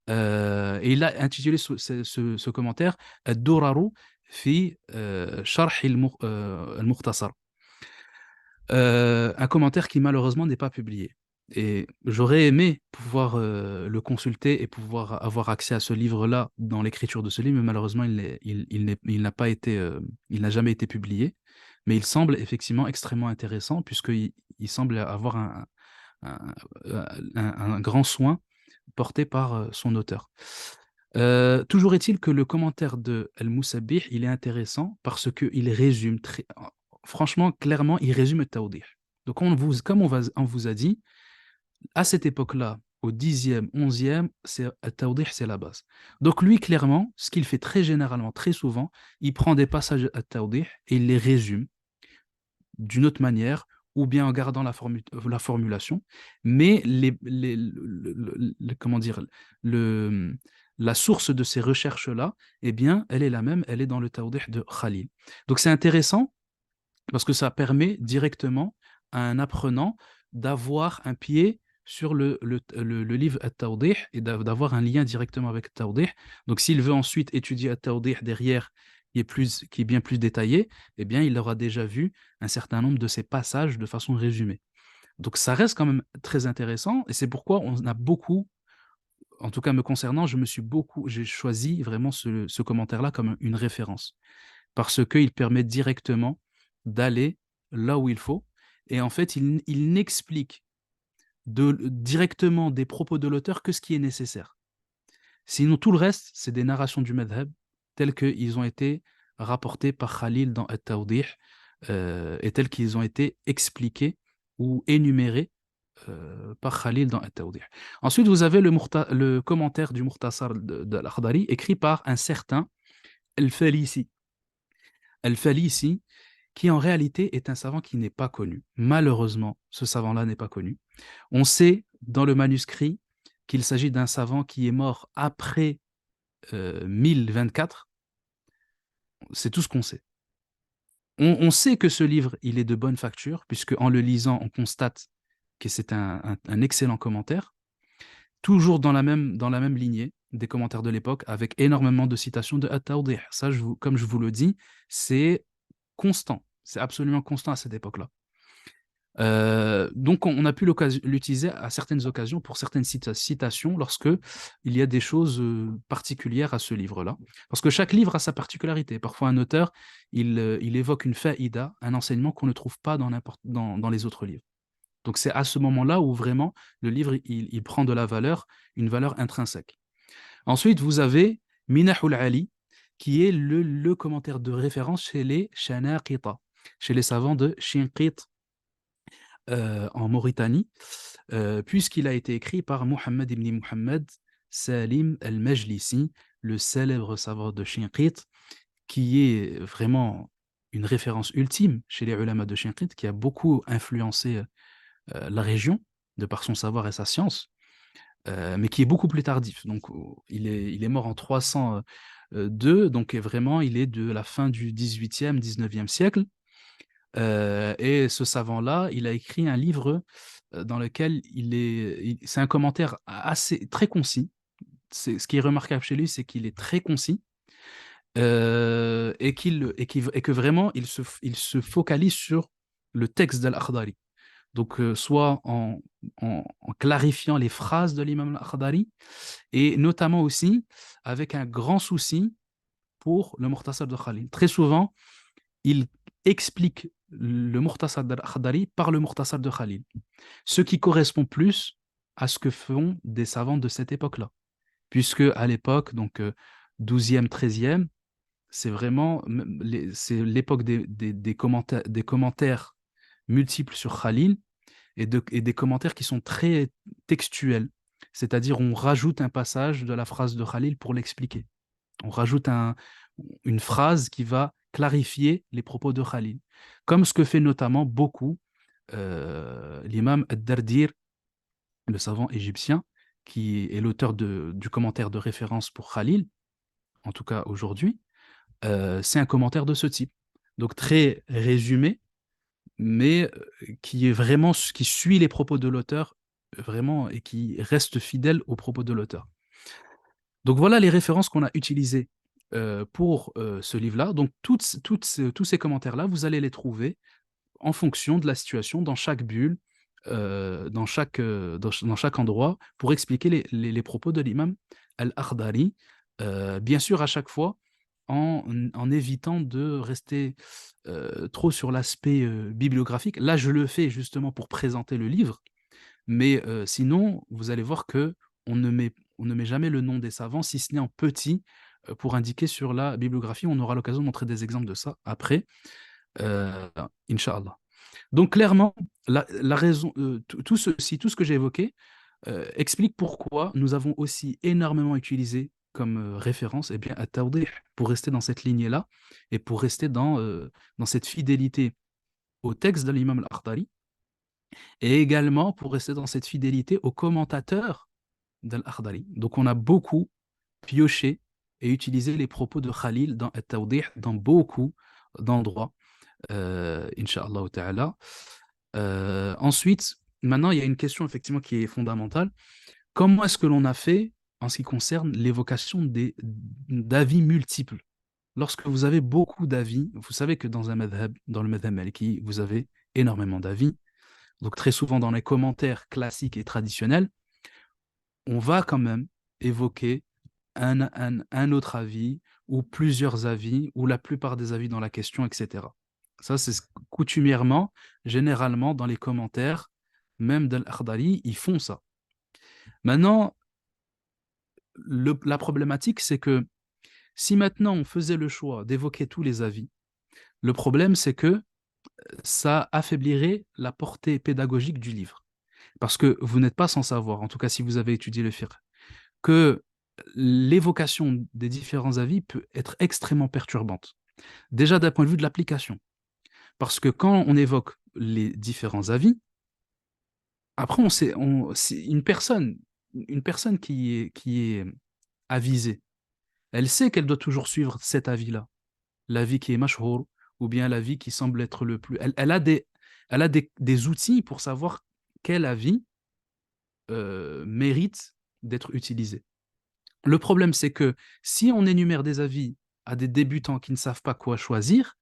Et il a intitulé ce commentaire Ad-Duraru fi Sharh al-Mukhtasar. Un commentaire qui malheureusement n'est pas publié. Et j'aurais aimé pouvoir le consulter et pouvoir avoir accès à ce livre-là dans l'écriture de ce livre, mais malheureusement il n'a jamais été publié. Mais il semble effectivement extrêmement intéressant puisqu'il semble avoir un, un grand soin porté par son auteur. Toujours est-il que le commentaire de Al-Musabbih, il est intéressant parce qu'il résume franchement, clairement, il résume le Tawdih. Donc, on vous a dit, à cette époque-là, au 10e, 11e, le Tawdih, c'est la base. Donc, lui, clairement, ce qu'il fait très généralement, très souvent, il prend des passages à Tawdih et il les résume d'une autre manière, ou bien en gardant la formulation, mais comment dire, le, la source de ces recherches-là, eh bien, elle est la même, elle est dans le Tawdih de Khalil. Donc c'est intéressant parce que ça permet directement à un apprenant d'avoir un pied sur le livre At-Tawdih et d'avoir un lien directement avec At-Tawdih. Donc s'il veut ensuite étudier At-Tawdih derrière, qui est bien plus détaillé, eh bien il aura déjà vu un certain nombre de ces passages de façon résumée. Donc ça reste quand même très intéressant et c'est pourquoi on a beaucoup, en tout cas me concernant, j'ai choisi vraiment ce commentaire-là comme une référence parce qu'il permet directement d'aller là où il faut. Et en fait, il n'explique directement des propos de l'auteur que ce qui est nécessaire. Sinon, tout le reste, c'est des narrations du madhab, telles qu'ils ont été rapportées par Khalil dans At-Tawdih, et tels qu'ils ont été expliqués ou énumérés par Khalil dans At-Tawdih. Ensuite, vous avez le commentaire du Mukhtasar de Al-Akhdari écrit par un certain Al-Falisi. Al-Falisi, qui en réalité est un savant qui n'est pas connu. Malheureusement, ce savant-là n'est pas connu. On sait dans le manuscrit qu'il s'agit d'un savant qui est mort après 1024. C'est tout ce qu'on sait. On sait que ce livre, il est de bonne facture, puisque en le lisant, on constate que c'est un excellent commentaire, toujours dans la même lignée des commentaires de l'époque, avec énormément de citations de At-Tawdih. Ça, comme je vous le dis, c'est constant. C'est absolument constant à cette époque-là. Donc, on a pu l'utiliser à certaines occasions pour certaines citations lorsque il y a des choses particulières à ce livre-là. Parce que chaque livre a sa particularité. Parfois, un auteur, il évoque une faïda, un enseignement qu'on ne trouve pas dans les autres livres. Donc, c'est à ce moment-là où vraiment le livre, il prend de la valeur, une valeur intrinsèque. Ensuite, vous avez Minahul Ali, qui est le commentaire de référence chez les Shanaqita, chez les savants de Shinqit en Mauritanie, puisqu'il a été écrit par Mohammed ibn Mohammed Salim al-Majlisi, le célèbre savant de Shinqit, qui est vraiment une référence ultime chez les ulama de Shinqit, qui a beaucoup influencé la région de par son savoir et sa science, mais qui est beaucoup plus tardif. Donc, il est mort en 302, donc vraiment, il est de la fin du 18e, 19e siècle. Et ce savant-là, il a écrit un livre dans lequel c'est un commentaire assez très concis. Ce qui est remarquable chez lui, c'est qu'il est très concis et que vraiment il se focalise sur le texte d'Al-Akhdari. Donc, soit en clarifiant les phrases de l'imam Al-Akhdari et notamment aussi avec un grand souci pour le Mukhtasar de Khalil. Très souvent, il explique le Mukhtasar al-Akhdari par le Mukhtasar de Khalil, ce qui correspond plus à ce que font des savants de cette époque-là. Puisque à l'époque, donc 12e, 13e, c'est vraiment c'est l'époque des commentaires multiples sur Khalil et des commentaires qui sont très textuels. C'est-à-dire, on rajoute un passage de la phrase de Khalil pour l'expliquer. On rajoute une phrase qui va clarifier les propos de Khalil, comme ce que fait notamment beaucoup l'imam Ad-Dardir, le savant égyptien, qui est l'auteur du commentaire de référence pour Khalil, en tout cas aujourd'hui. C'est un commentaire de ce type. Donc très résumé, mais qui est vraiment, qui suit les propos de l'auteur, vraiment, et qui reste fidèle aux propos de l'auteur. Donc voilà les références qu'on a utilisées pour ce livre-là. Donc tous ces commentaires-là, vous allez les trouver en fonction de la situation dans chaque bulle, dans chaque endroit, pour expliquer les propos de l'imam Al-Akhdari. Bien sûr, à chaque fois, en évitant de rester trop sur l'aspect bibliographique. Là, je le fais justement pour présenter le livre, mais sinon, vous allez voir que on ne met jamais le nom des savants, si ce n'est en petit, pour indiquer sur la bibliographie. On aura l'occasion de montrer des exemples de ça après, euh, Inch'Allah. Donc clairement, la raison, tout ceci, tout ce que j'ai évoqué, explique pourquoi nous avons aussi énormément utilisé comme référence At-Tawdih, pour rester dans cette lignée-là et pour rester dans cette fidélité au texte de l'imam al-Akhdari et également pour rester dans cette fidélité aux commentateurs d'Al-Akhdari. Donc on a beaucoup pioché et utilisé les propos de Khalil dans At-Tawdih dans beaucoup d'endroits, Inch'Allah ta'ala. Ensuite, maintenant, il y a une question effectivement qui est fondamentale. Comment est-ce que l'on a fait en ce qui concerne l'évocation d'avis multiples? Lorsque vous avez beaucoup d'avis, vous savez que dans dans le madhab maliki, vous avez énormément d'avis. Donc très souvent dans les commentaires classiques et traditionnels, on va quand même évoquer un autre avis ou plusieurs avis ou la plupart des avis dans la question, etc. Ça, c'est coutumièrement, généralement dans les commentaires, même d'Al-Akhdari, ils font ça. Maintenant, la problématique, c'est que si maintenant on faisait le choix d'évoquer tous les avis, le problème, c'est que ça affaiblirait la portée pédagogique du livre. Parce que vous n'êtes pas sans savoir, en tout cas si vous avez étudié le fiqh, que l'évocation des différents avis peut être extrêmement perturbante. Déjà d'un point de vue de l'application. Parce que quand on évoque les différents avis, après, c'est une personne qui est avisée, elle sait qu'elle doit toujours suivre cet avis-là, l'avis qui est mashhour, ou bien l'avis qui semble être le plus. Elle a des outils pour savoir quel avis mérite d'être utilisé. Le problème, c'est que si on énumère des avis à des débutants qui ne savent pas quoi choisir,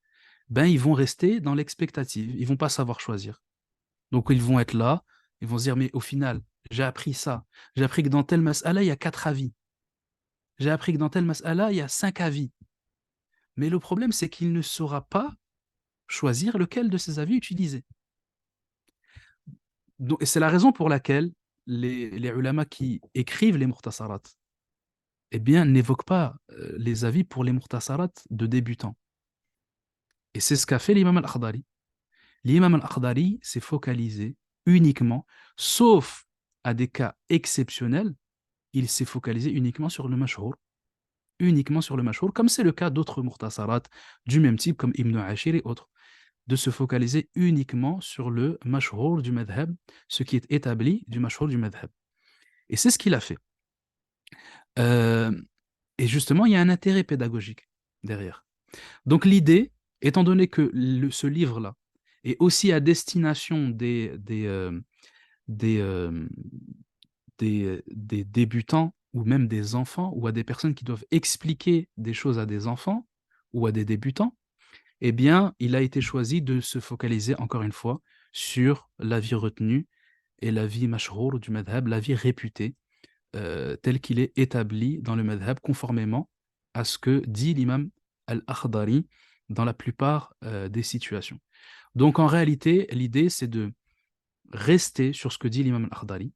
ben ils vont rester dans l'expectative, ils vont pas savoir choisir. Donc ils vont être là, ils vont se dire, mais au final, j'ai appris ça, j'ai appris que dans tel mas'ala, il y a 4 avis, j'ai appris que dans tel mas'ala, il y a 5 avis. Mais le problème, c'est qu'il ne saura pas choisir lequel de ces avis utiliser. Donc, et c'est la raison pour laquelle les ulama qui écrivent les mukhtasarat, eh bien, n'évoquent pas les avis pour les mukhtasarat de débutants. Et c'est ce qu'a fait l'imam al-Akhdari. L'imam al-Akhdari s'est focalisé uniquement, sauf à des cas exceptionnels, il s'est focalisé uniquement sur le mashhour, comme c'est le cas d'autres mukhtasarat du même type, comme Ibn Ashir et autres, de se focaliser uniquement sur le mashhour du madhab, ce qui est établi du mashhour du madhab. Et c'est ce qu'il a fait. Euh, et justement, il y a un intérêt pédagogique derrière. Donc l'idée, étant donné que ce livre-là est aussi à destination des, euh, des débutants ou même des enfants ou à des personnes qui doivent expliquer des choses à des enfants ou à des débutants, eh bien, il a été choisi de se focaliser encore une fois sur l'avis retenu et l'avis mashhour du madhab, l'avis réputé, tel qu'il est établi dans le madhab conformément à ce que dit l'imam al-Akhdari dans la plupart des situations. Donc en réalité, l'idée c'est de rester sur ce que dit l'imam al-Akhdari,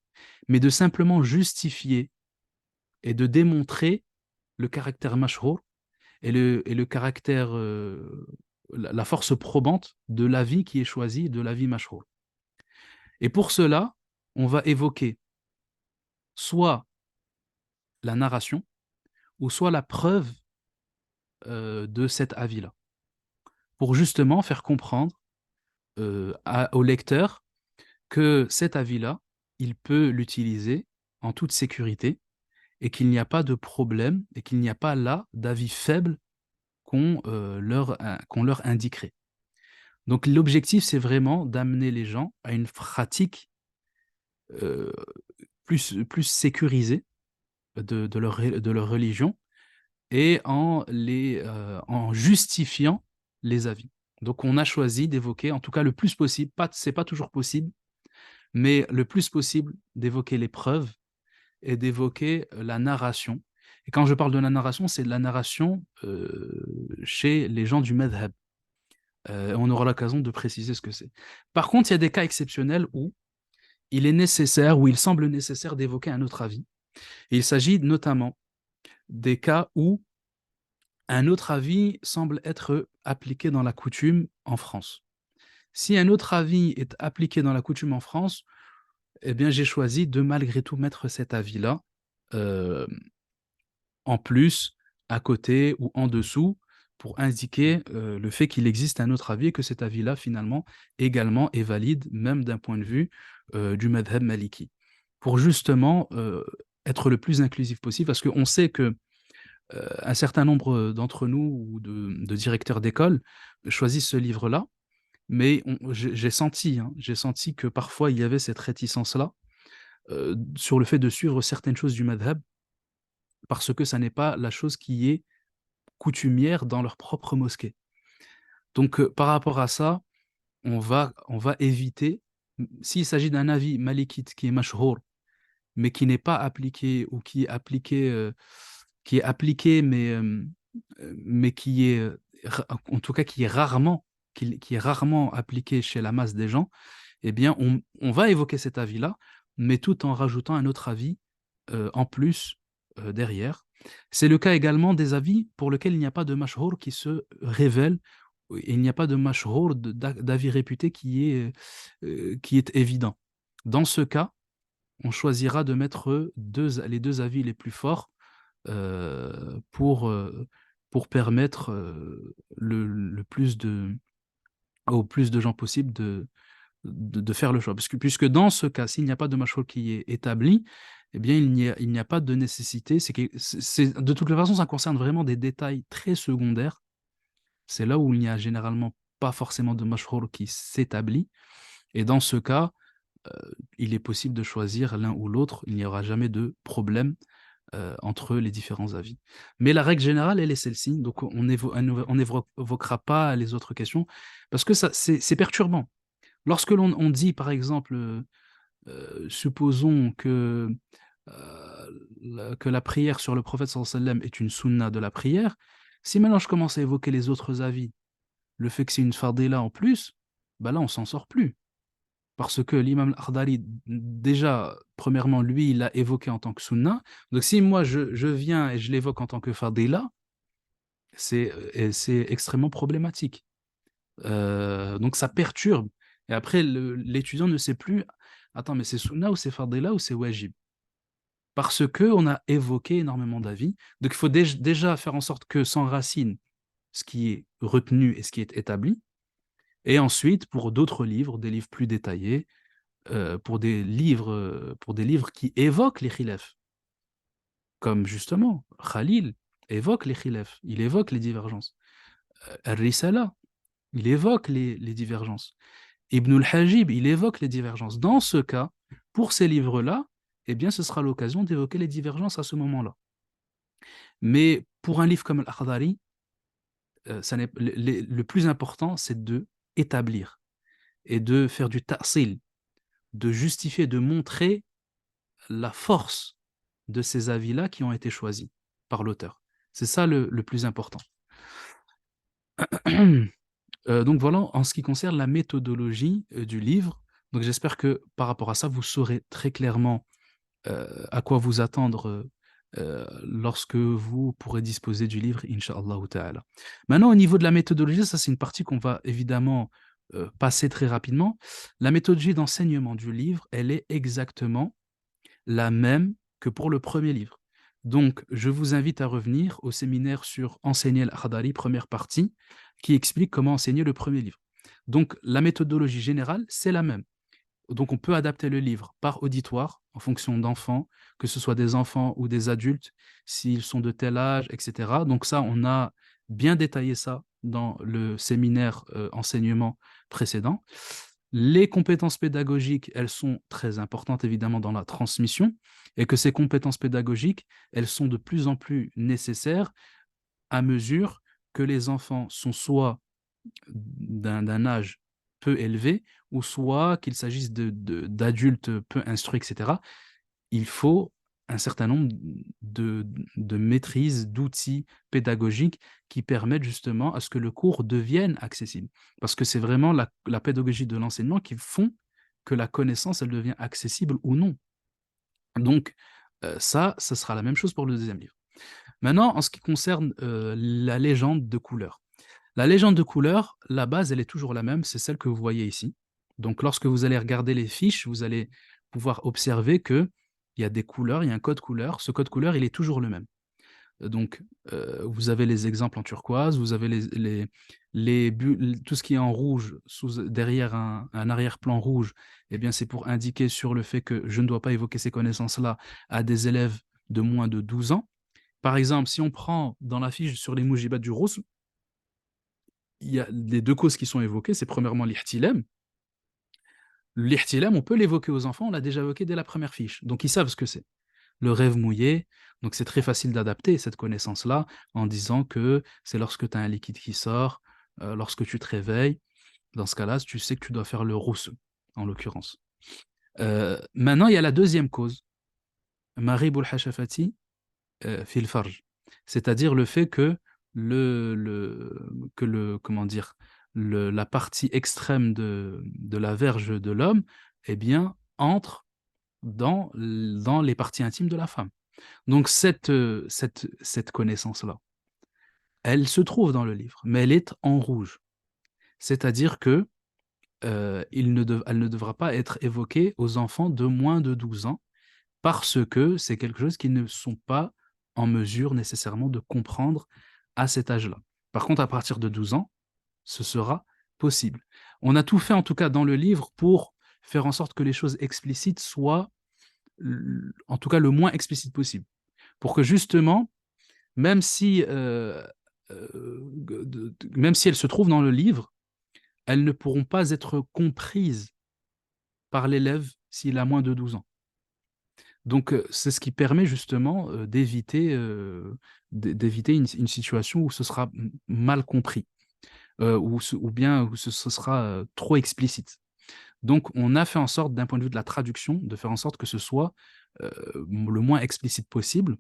mais de simplement justifier et de démontrer le caractère mashhour et le caractère, la force probante de l'avis qui est choisi, de l'avis mashhour. Et pour cela, on va évoquer soit la narration, ou soit la preuve de cet avis-là, pour justement faire comprendre au lecteur que cet avis-là, il peut l'utiliser en toute sécurité et qu'il n'y a pas de problème et qu'il n'y a pas là d'avis faible qu'on leur indiquerait. Donc l'objectif, c'est vraiment d'amener les gens à une pratique euh, plus sécurisée de leur religion et en justifiant les avis. Donc on a choisi d'évoquer, en tout cas le plus possible, c'est pas toujours possible, mais le plus possible d'évoquer les preuves et d'évoquer la narration. Et quand je parle de la narration, c'est de la narration chez les gens du madhab. On aura l'occasion de préciser ce que c'est. Par contre, il y a des cas exceptionnels où il est nécessaire, où il semble nécessaire d'évoquer un autre avis. Et il s'agit notamment des cas où un autre avis semble être appliqué dans la coutume en France. Si un autre avis est appliqué dans la coutume en France, eh bien, j'ai choisi de malgré tout mettre cet avis-là euh, en plus, à côté ou en dessous, pour indiquer le fait qu'il existe un autre avis et que cet avis-là, finalement, également est valide, même d'un point de vue du madhab maliki. Pour justement être le plus inclusif possible, parce qu'on sait que un certain nombre d'entre nous ou de directeurs d'école choisissent ce livre-là, mais j'ai senti que parfois il y avait cette réticence-là sur le fait de suivre certaines choses du madhab, parce que ça n'est pas la chose qui est coutumière dans leur propre mosquée. Donc par rapport à ça, on va éviter, s'il s'agit d'un avis malikite qui est mashhour, mais qui n'est pas appliqué ou qui est appliqué mais qui est en tout cas qui est rarement appliqué chez la masse des gens, eh bien on va évoquer cet avis-là, mais tout en rajoutant un autre avis en plus derrière. C'est le cas également des avis pour lesquels il n'y a pas de mashhour qui se révèle il n'y a pas de mashhour, d'avis réputé qui est évident. Dans ce cas, on choisira de mettre les deux avis les plus forts euh, pour, euh, pour permettre le plus au plus de gens possible de faire le choix. Puisque dans ce cas, s'il n'y a pas de mashhour qui est établi, eh bien, il n'y a pas de nécessité. De toute façon, ça concerne vraiment des détails très secondaires. C'est là où il n'y a généralement pas forcément de mashhour qui s'établit. Et dans ce cas, il est possible de choisir l'un ou l'autre. Il n'y aura jamais de problème entre les différents avis. Mais la règle générale, elle est celle-ci. Donc, on n'évoquera pas les autres questions parce que c'est perturbant. Lorsque on dit, par exemple, supposons que la prière sur le prophète sallallahu alayhi wa sallam est une sunna de la prière, si maintenant je commence à évoquer les autres avis, le fait que c'est une fardila en plus, bah là, on s'en sort plus. Parce que l'imam al-Akhdari, déjà, premièrement, lui, il l'a évoqué en tant que sunna. Donc, si moi, je viens et je l'évoque en tant que fardila, c'est extrêmement problématique. Donc, ça perturbe. Et après, l'étudiant ne sait plus, attends, mais c'est sunna ou c'est fardila ou c'est wajib? Parce qu'on a évoqué énormément d'avis. Donc, il faut déjà faire en sorte que s'enracine ce qui est retenu et ce qui est établi. Et ensuite, pour d'autres livres, des livres plus détaillés, pour des livres qui évoquent les khilafs, comme justement Khalil évoque les khilafs, il évoque les divergences. Al-Risala, il évoque les divergences. Ibn al-Hajib, il évoque les divergences. Dans ce cas, pour ces livres-là, eh bien, ce sera l'occasion d'évoquer les divergences à ce moment-là. Mais pour un livre comme Al-Akhdari, le plus important, c'est de établir et de faire du ta'sil, de justifier, de montrer la force de ces avis-là qui ont été choisis par l'auteur. C'est ça le plus important. Donc voilà, en ce qui concerne la méthodologie du livre, donc j'espère que par rapport à ça, vous saurez très clairement à quoi vous attendre lorsque vous pourrez disposer du livre, Inch'Allah ta'ala. Maintenant, au niveau de la méthodologie, ça c'est une partie qu'on va évidemment passer très rapidement. La méthodologie d'enseignement du livre, elle est exactement la même que pour le premier livre. Donc, je vous invite à revenir au séminaire sur Enseigner al-Akhdari, première partie, qui explique comment enseigner le premier livre. Donc, la méthodologie générale, c'est la même. Donc, on peut adapter le livre par auditoire, en fonction d'enfants, que ce soit des enfants ou des adultes, s'ils sont de tel âge, etc. Donc ça, on a bien détaillé ça dans le séminaire enseignement précédent. Les compétences pédagogiques, elles sont très importantes évidemment dans la transmission, et que ces compétences pédagogiques, elles sont de plus en plus nécessaires à mesure que les enfants sont soit d'un âge peu élevé, ou soit qu'il s'agisse d'adultes peu instruits, etc. Il faut un certain nombre de maîtrises, d'outils pédagogiques qui permettent justement à ce que le cours devienne accessible. Parce que c'est vraiment la pédagogie de l'enseignement qui font que la connaissance, elle devient accessible ou non. Donc, ça, ce sera la même chose pour le deuxième livre. Maintenant, en ce qui concerne la légende de couleur. La légende de couleur, la base, elle est toujours la même, c'est celle que vous voyez ici. Donc, lorsque vous allez regarder les fiches, vous allez pouvoir observer qu'il y a des couleurs, il y a un code couleur. Ce code couleur, il est toujours le même. Donc, vous avez les exemples en turquoise, vous avez tout ce qui est en rouge, derrière un arrière-plan rouge, eh bien, c'est pour indiquer sur le fait que je ne dois pas évoquer ces connaissances-là à des élèves de moins de 12 ans. Par exemple, si on prend dans la fiche sur les moujibat du Rous, il y a les deux causes qui sont évoquées, c'est premièrement l'ihtilem. L'ihtilem, on peut l'évoquer aux enfants, on l'a déjà évoqué dès la première fiche, donc ils savent ce que c'est. Le rêve mouillé, donc c'est très facile d'adapter cette connaissance-là en disant que c'est lorsque tu as un liquide qui sort, lorsque tu te réveilles, dans ce cas-là, tu sais que tu dois faire le rousse, en l'occurrence. Maintenant, il y a la deuxième cause, maribul hashafati fil farj, c'est-à-dire le fait que comment dire, la partie extrême de la verge de l'homme, eh bien, entre dans les parties intimes de la femme. Donc cette connaissance-là, elle se trouve dans le livre, mais elle est en rouge. C'est-à-dire que elle ne devra pas être évoquée aux enfants de moins de 12 ans parce que c'est quelque chose qu'ils ne sont pas en mesure nécessairement de comprendre à cet âge-là. Par contre, à partir de 12 ans, ce sera possible. On a tout fait, en tout cas, dans le livre pour faire en sorte que les choses explicites soient, en tout cas, le moins explicites possible. Pour que justement, même si, même si elles se trouvent dans le livre, elles ne pourront pas être comprises par l'élève s'il a moins de 12 ans. Donc, c'est ce qui permet justement d'éviter une situation où ce sera mal compris, ou bien où ce sera trop explicite. Donc, on a fait en sorte, d'un point de vue de la traduction, de faire en sorte que ce soit le moins explicite possible.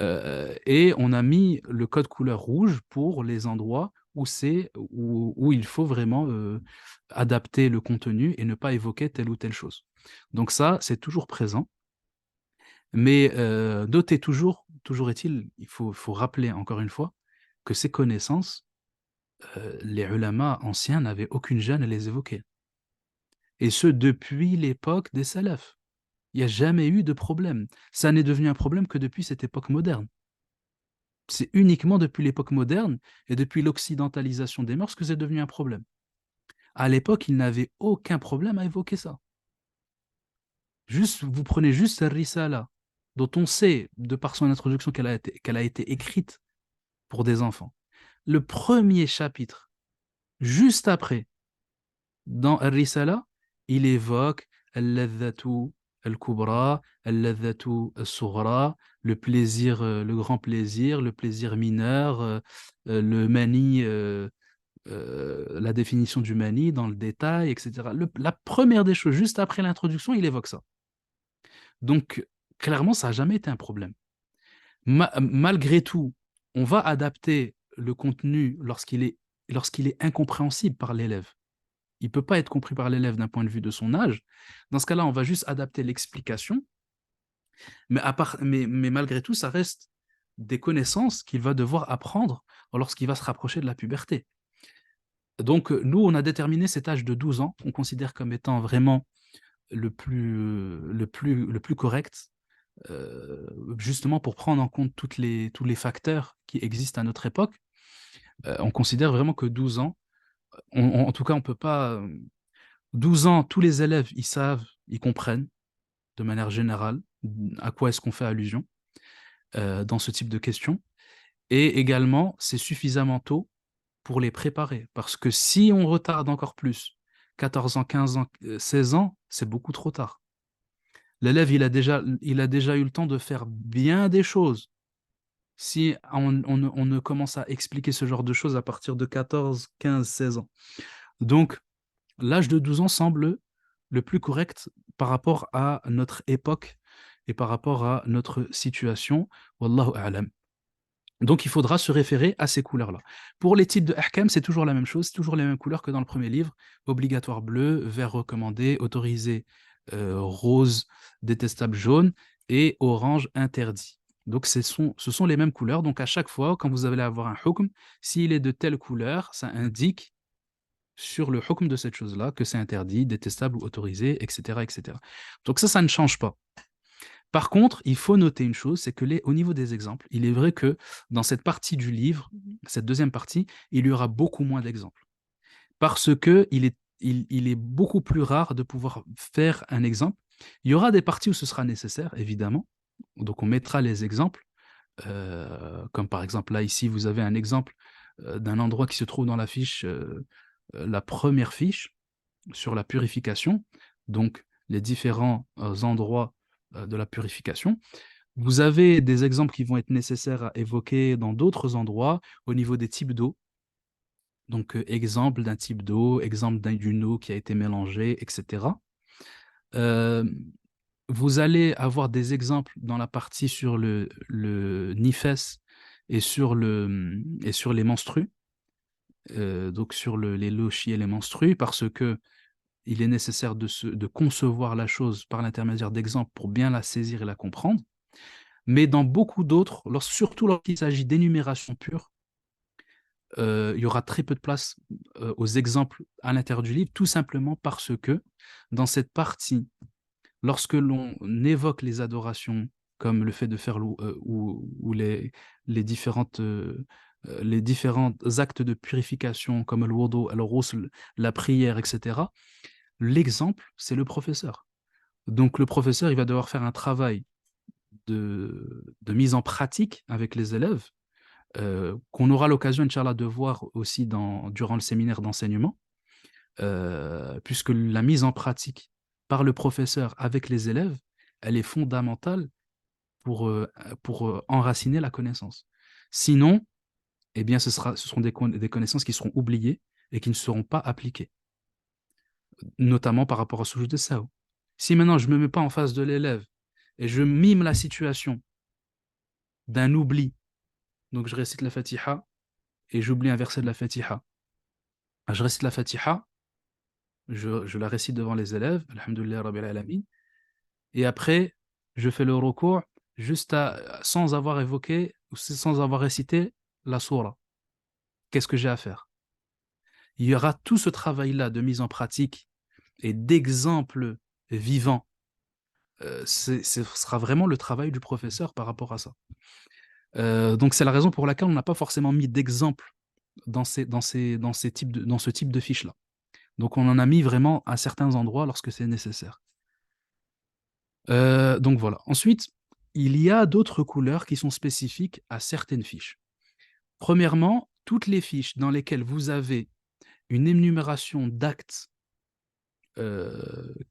Et on a mis le code couleur rouge pour les endroits où il faut vraiment adapter le contenu et ne pas évoquer telle ou telle chose. Donc ça, c'est toujours présent. Mais notez toujours est-il, faut rappeler encore une fois que ces connaissances, les ulama anciens n'avaient aucune gêne à les évoquer. Et ce, depuis l'époque des salafs. Il n'y a jamais eu de problème. Ça n'est devenu un problème que depuis cette époque moderne. C'est uniquement depuis l'époque moderne et depuis l'occidentalisation des mœurs que c'est devenu un problème. À l'époque, ils n'avaient aucun problème à évoquer ça. Juste, vous prenez juste Risala, dont on sait, de par son introduction, qu'elle a été écrite pour des enfants. Le premier chapitre, juste après, dans Risala, il évoque al-ladhatu al-kubra, al-ladhatu al-sughra, le plaisir, le grand plaisir, le plaisir mineur, le mani, la définition du mani dans le détail, etc. La première des choses, juste après l'introduction, il évoque ça. Donc, clairement, ça n'a jamais été un problème. Malgré tout, on va adapter le contenu lorsqu'il est incompréhensible par l'élève. Il ne peut pas être compris par l'élève d'un point de vue de son âge. Dans ce cas-là, on va juste adapter l'explication, mais malgré tout, ça reste des connaissances qu'il va devoir apprendre lorsqu'il va se rapprocher de la puberté. Donc, nous, on a déterminé cet âge de 12 ans, qu'on considère comme étant vraiment le plus correct, justement pour prendre en compte tous les facteurs qui existent à notre époque. On considère vraiment que 12 ans, en tout cas, on peut pas. 12 ans, tous les élèves, ils savent, ils comprennent de manière générale à quoi est-ce qu'on fait allusion dans ce type de questions. Et également, c'est suffisamment tôt pour les préparer. Parce que si on retarde encore plus, 14 ans, 15 ans, 16 ans, c'est beaucoup trop tard. L'élève, il a déjà eu le temps de faire bien des choses. Si on ne commence à expliquer ce genre de choses à partir de 14, 15, 16 ans. Donc, l'âge de 12 ans semble le plus correct par rapport à notre époque et par rapport à notre situation. Wallahu a'lam. Donc, il faudra se référer à ces couleurs-là. Pour les types de ahkam, c'est toujours la même chose, c'est toujours les mêmes couleurs que dans le premier livre. Obligatoire bleu, vert recommandé, autorisé rose, détestable jaune et orange interdit. Donc, ce sont les mêmes couleurs. Donc, à chaque fois, quand vous allez avoir un hukm, s'il est de telle couleur, ça indique sur le hukm de cette chose-là que c'est interdit, détestable ou autorisé, etc., etc. Donc, ça ne change pas. Par contre, il faut noter une chose, c'est que au niveau des exemples, il est vrai que dans cette partie du livre, cette deuxième partie, il y aura beaucoup moins d'exemples. Parce que il est beaucoup plus rare de pouvoir faire un exemple. Il y aura des parties où ce sera nécessaire, évidemment. Donc on mettra les exemples. Comme par exemple, là, ici, vous avez un exemple d'un endroit qui se trouve dans la fiche, la première fiche sur la purification. Donc, les différents endroits de la purification. Vous avez des exemples qui vont être nécessaires à évoquer dans d'autres endroits au niveau des types d'eau. Donc, exemple d'un type d'eau, exemple d'une eau qui a été mélangée, etc. Euh, vous allez avoir des exemples dans la partie sur le nifes et sur les menstrues, donc sur les lochis et les menstrues, parce que il est nécessaire de concevoir la chose par l'intermédiaire d'exemples pour bien la saisir et la comprendre. Mais dans beaucoup d'autres, surtout lorsqu'il s'agit d'énumération pure, il y aura très peu de place aux exemples à l'intérieur du livre, tout simplement parce que dans cette partie, lorsque l'on évoque les adorations, comme le fait de faire ou les différents actes de purification, comme le wudu, le ghusl, la prière, etc., l'exemple, c'est le professeur. Donc le professeur, il va devoir faire un travail de mise en pratique avec les élèves, qu'on aura l'occasion, Inch'Allah, de voir aussi durant le séminaire d'enseignement, puisque la mise en pratique par le professeur avec les élèves, elle est fondamentale pour enraciner la connaissance. Sinon, eh bien, ce seront des connaissances qui seront oubliées et qui ne seront pas appliquées, notamment par rapport à ce sujet de sahou. Si maintenant je ne me mets pas en face de l'élève et je mime la situation d'un oubli, donc je récite la Fatiha et j'oublie un verset de la Fatiha, je récite la Fatiha, je la récite devant les élèves, Alhamdulillah Rabbil Alamin, et après, je fais le recours sans avoir évoqué, ou sans avoir récité la sourate. Qu'est-ce que j'ai à faire? Il y aura tout ce travail-là de mise en pratique et d'exemple vivant. Ce sera vraiment le travail du professeur par rapport à ça. Donc c'est la raison pour laquelle on n'a pas forcément mis d'exemple dans ce type de fiches-là. Donc on en a mis vraiment à certains endroits lorsque c'est nécessaire. Donc voilà. Ensuite, il y a d'autres couleurs qui sont spécifiques à certaines fiches. Premièrement, toutes les fiches dans lesquelles vous avez une énumération d'actes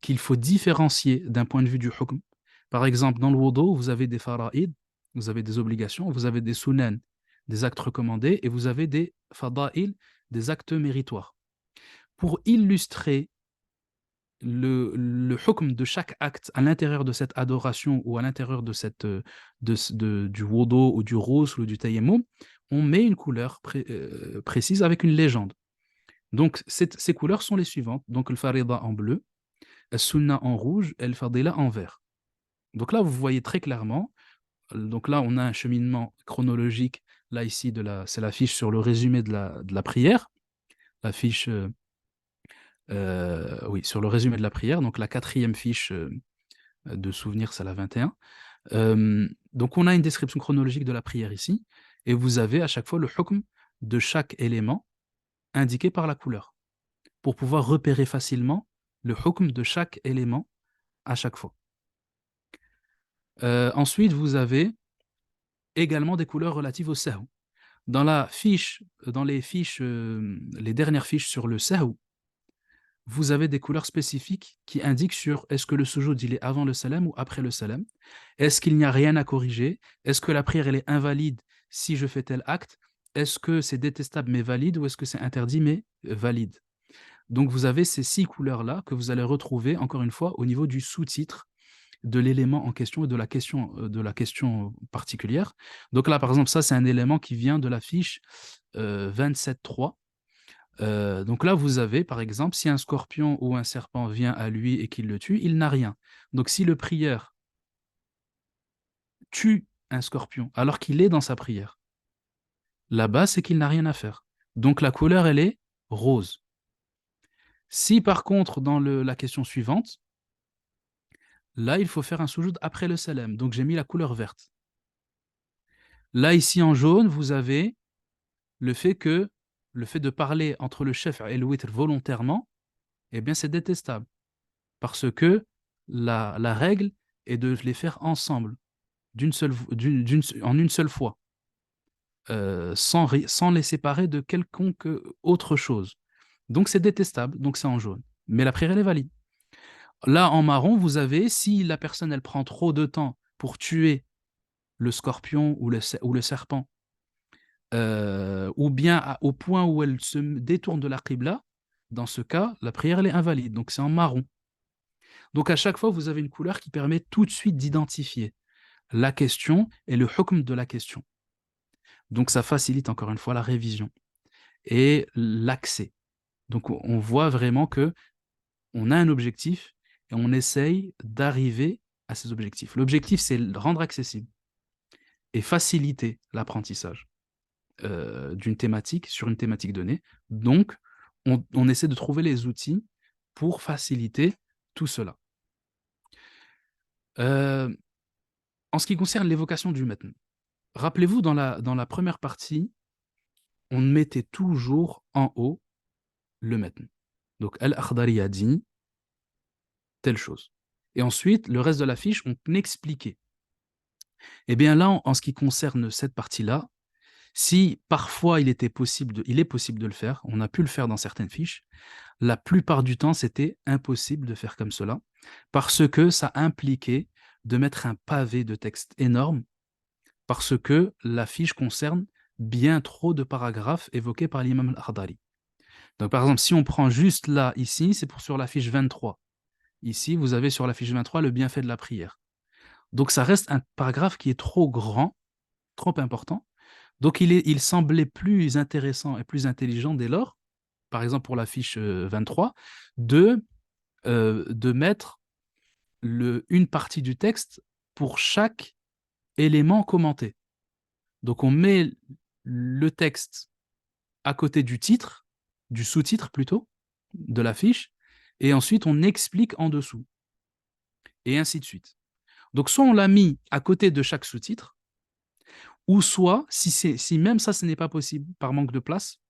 qu'il faut différencier d'un point de vue du hukm. Par exemple, dans le wudu, vous avez des fara'id, vous avez des obligations, vous avez des sunan, des actes recommandés, et vous avez des fada'il, des actes méritoires. Pour illustrer le hukm de chaque acte à l'intérieur de cette adoration ou à l'intérieur du wudu ou du ghusl ou du tayammum, on met une couleur précise avec une légende. Donc, ces couleurs sont les suivantes. Donc, le farida en bleu, le sunna en rouge et le fadila en vert. Donc là, vous voyez très clairement. Donc là, on a un cheminement chronologique. Là, ici, c'est la fiche sur le résumé de la prière. La fiche, oui, sur le résumé de la prière. Donc la quatrième fiche de souvenir, c'est la 21. Donc on a une description chronologique de la prière ici. Et vous avez à chaque fois le hukm de chaque élément indiqué par la couleur, pour pouvoir repérer facilement le hukm de chaque élément à chaque fois. Ensuite, vous avez également des couleurs relatives au sahou. Dans les dernières fiches sur le sahou, vous avez des couleurs spécifiques qui indiquent sur est-ce que le sujoud il est avant le salam ou après le salam, est-ce qu'il n'y a rien à corriger, est-ce que la prière elle est invalide si je fais tel acte, est-ce que c'est détestable mais valide ou est-ce que c'est interdit mais valide. Donc vous avez ces 6 couleurs-là que vous allez retrouver encore une fois au niveau du sous-titre de l'élément en question et de la question particulière. Donc là, par exemple, ça, c'est un élément qui vient de la fiche 27.3. Donc là, vous avez, par exemple, si un scorpion ou un serpent vient à lui et qu'il le tue, il n'a rien. Donc si le prieur tue un scorpion alors qu'il est dans sa prière, là-bas, c'est qu'il n'a rien à faire. Donc la couleur, elle est rose. Si par contre, dans la question suivante, là, il faut faire un soujoud après le salam. Donc j'ai mis la couleur verte. Là, ici en jaune, vous avez le fait de parler entre le chef et le witr volontairement, eh bien, c'est détestable. Parce que la règle est de les faire ensemble, en une seule fois, sans les séparer de quelconque autre chose. Donc, c'est détestable, donc c'est en jaune. Mais la prière, elle est valide. Là, en marron, vous avez, si la personne, elle prend trop de temps pour tuer le scorpion ou le serpent, ou bien au point où elle se détourne de la qibla, dans ce cas, la prière elle est invalide, donc c'est en marron. Donc à chaque fois, vous avez une couleur qui permet tout de suite d'identifier la question et le hukm de la question. Donc ça facilite encore une fois la révision et l'accès. Donc on voit vraiment que on a un objectif et on essaye d'arriver à ces objectifs. L'objectif, c'est rendre accessible et faciliter l'apprentissage. d'une thématique, sur une thématique donnée. Donc, on essaie de trouver les outils pour faciliter tout cela. Euh, En ce qui concerne l'évocation du matn, rappelez-vous, dans la première partie, on mettait toujours en haut le matn. Donc, Al-Akhdari a dit telle chose. Et ensuite, le reste de la fiche, on expliquait. Eh bien là, en ce qui concerne cette partie-là, si parfois il est possible de le faire, on a pu le faire dans certaines fiches, la plupart du temps, c'était impossible de faire comme cela, parce que ça impliquait de mettre un pavé de texte énorme, parce que la fiche concerne bien trop de paragraphes évoqués par l'imam al-Akhdari. Donc par exemple, si on prend juste là, ici, c'est pour sur la fiche 23. Ici, vous avez sur la fiche 23 le bienfait de la prière. Donc ça reste un paragraphe qui est trop grand, trop important. Donc il semblait plus intéressant et plus intelligent dès lors, par exemple pour la fiche 23, de mettre une partie du texte pour chaque élément commenté. Donc on met le texte à côté du titre, du sous-titre plutôt, de la fiche, et ensuite on explique en dessous, et ainsi de suite. Donc soit on l'a mis à côté de chaque sous-titre, ou soit, si même ça, ce n'est pas possible par manque de place,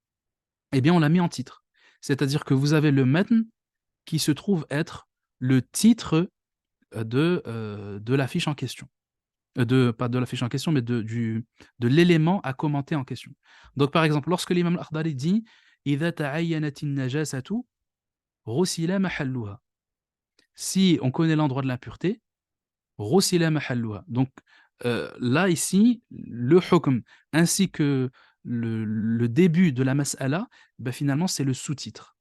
eh bien on l'a mis en titre. C'est-à-dire que vous avez le matn qui se trouve être le titre de la fiche en question. Pas de la fiche en question, mais de l'élément à commenter en question. Donc, par exemple, lorsque l'imam al-Akhdari dit إِذَا تَعَيَّنَتِ النَّجَاسَةُ غُسِلَ مَحَلُّهَا. Si on connaît l'endroit de l'impureté, غُسِلَ مَحَلُّهَا. Donc, là, ici, le hukm, ainsi que le début de la mas'ala, ben, finalement, c'est le sous-titre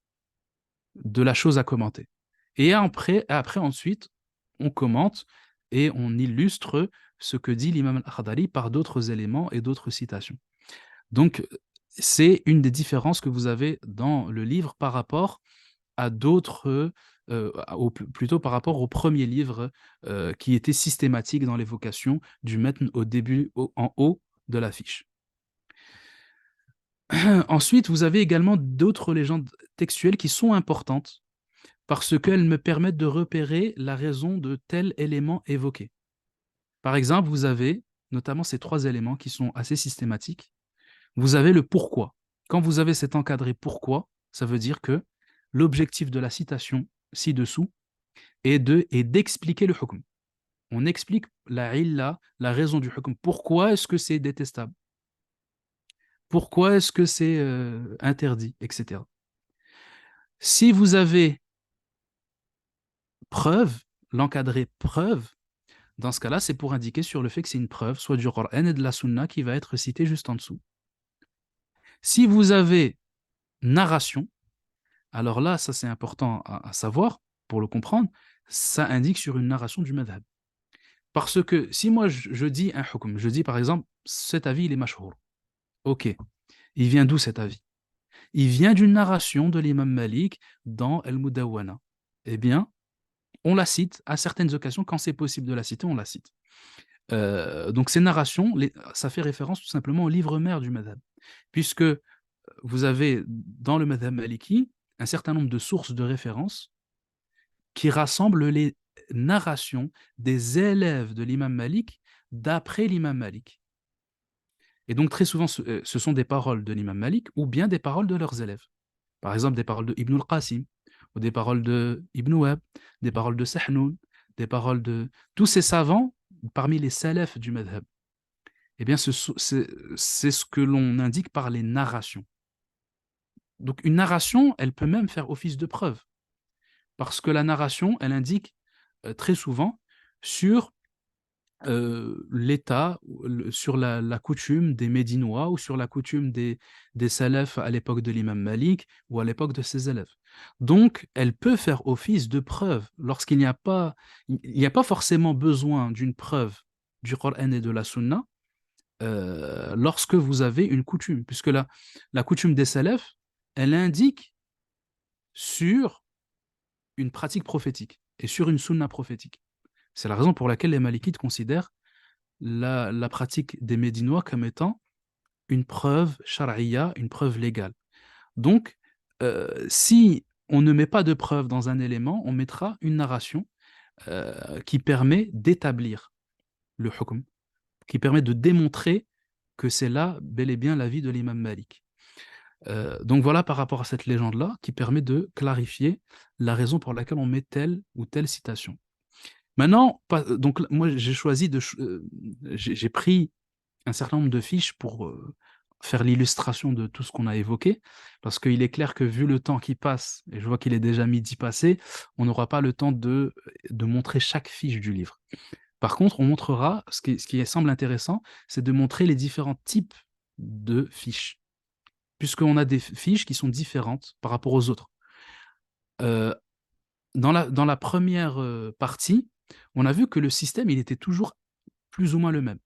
de la chose à commenter. Et après ensuite, on commente et on illustre ce que dit l'imam al-Akhdari par d'autres éléments et d'autres citations. Donc, c'est une des différences que vous avez dans le livre par rapport à d'autres, plutôt par rapport au premier livre qui était systématique dans l'évocation du matn au début, en haut de la fiche. Ensuite, vous avez également d'autres légendes textuelles qui sont importantes parce qu'elles me permettent de repérer la raison de tel élément évoqué. Par exemple, vous avez notamment ces trois éléments qui sont assez systématiques. Vous avez le pourquoi. Quand vous avez cet encadré pourquoi, ça veut dire que l'objectif de la citation ci-dessous est d'expliquer le hukm. On explique la illa, la raison du hukm. Pourquoi est-ce que c'est détestable? Pourquoi est-ce que c'est interdit, etc. Si vous avez preuve, l'encadré preuve, dans ce cas-là, c'est pour indiquer sur le fait que c'est une preuve, soit du Coran et de la Sunna, qui va être citée juste en dessous. Si vous avez narration, alors là, ça c'est important à savoir, pour le comprendre, ça indique sur une narration du madhab. Parce que si moi je dis un hukm, je dis par exemple, cet avis il est mashhour. Ok, il vient d'où cet avis? Il vient d'une narration de l'imam Malik dans Al-Mudawwana. Eh bien, on la cite à certaines occasions, quand c'est possible de la citer, on la cite. Donc ces narrations, ça fait référence tout simplement au livre mère du madhab, puisque vous avez dans le madhab maliki un certain nombre de sources de référence qui rassemblent les narrations des élèves de l'imam Malik d'après l'imam Malik. Et donc très souvent, ce sont des paroles de l'imam Malik ou bien des paroles de leurs élèves. Par exemple, des paroles de Ibn al-Qasim, ou des paroles de Ibn Wahb, des paroles de Sahnoun, des paroles de tous ces savants parmi les salafs du madhab. Eh bien, c'est ce que l'on indique par les narrations. Donc, une narration, elle peut même faire office de preuve, parce que la narration, elle indique très souvent sur l'état, sur la coutume des Médinois ou sur la coutume des salafs à l'époque de l'imam Malik ou à l'époque de ses élèves. Donc, elle peut faire office de preuve lorsqu'il n'y a pas forcément besoin d'une preuve du Coran et de la Sunna lorsque vous avez une coutume, puisque la coutume des salafs, elle indique sur une pratique prophétique et sur une sunna prophétique. C'est la raison pour laquelle les Malikites considèrent la pratique des Médinois comme étant une preuve shar'iyya, une preuve légale. Donc, si on ne met pas de preuve dans un élément, on mettra une narration qui permet d'établir le hukm, qui permet de démontrer que c'est là bel et bien l'avis de l'imam Malik. Donc voilà par rapport à cette légende-là qui permet de clarifier la raison pour laquelle on met telle ou telle citation. Maintenant, donc moi j'ai choisi j'ai pris un certain nombre de fiches pour faire l'illustration de tout ce qu'on a évoqué, parce qu'il est clair que vu le temps qui passe, et je vois qu'il est déjà midi passé, on n'aura pas le temps de montrer chaque fiche du livre. Par contre, on montrera, ce qui semble intéressant, c'est de montrer les différents types de fiches, puisqu'on a des fiches qui sont différentes par rapport aux autres. Euh, dans la première partie, on a vu que le système, il était toujours plus ou moins le même.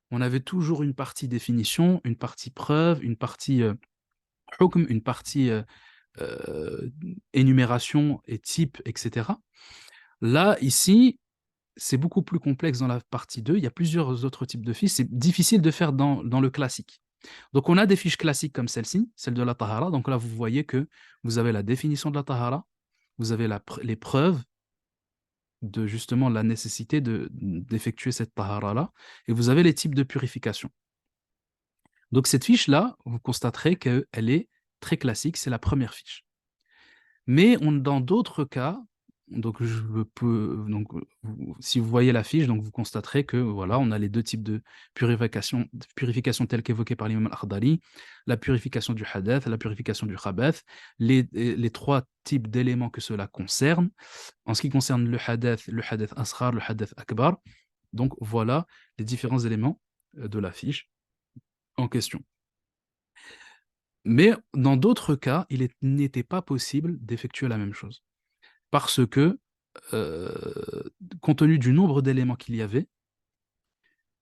On avait toujours une partie définition, une partie preuve, une partie hukm, une partie euh, énumération et type, etc. Là, ici, c'est beaucoup plus complexe dans la partie 2. Il y a plusieurs autres types de fiches. C'est difficile de faire dans le classique. Donc, on a des fiches classiques comme celle-ci, celle de la tahara. Donc là, vous voyez que vous avez la définition de la tahara, vous avez les preuves de justement la nécessité d'effectuer cette tahara-là, et vous avez les types de purification. Donc cette fiche-là, vous constaterez qu'elle est très classique, c'est la première fiche. Mais dans d'autres cas, donc si vous voyez la fiche, donc vous constaterez que voilà, on a les deux types de purification telles qu'évoquées par l'imam al-Akhdari, la purification du hadath, la purification du khabath, les trois types d'éléments que cela concerne. En ce qui concerne le hadath asghar, le hadath akbar, donc voilà les différents éléments de la fiche en question. Mais dans d'autres cas, il n'était pas possible d'effectuer la même chose. Parce que, compte tenu du nombre d'éléments qu'il y avait,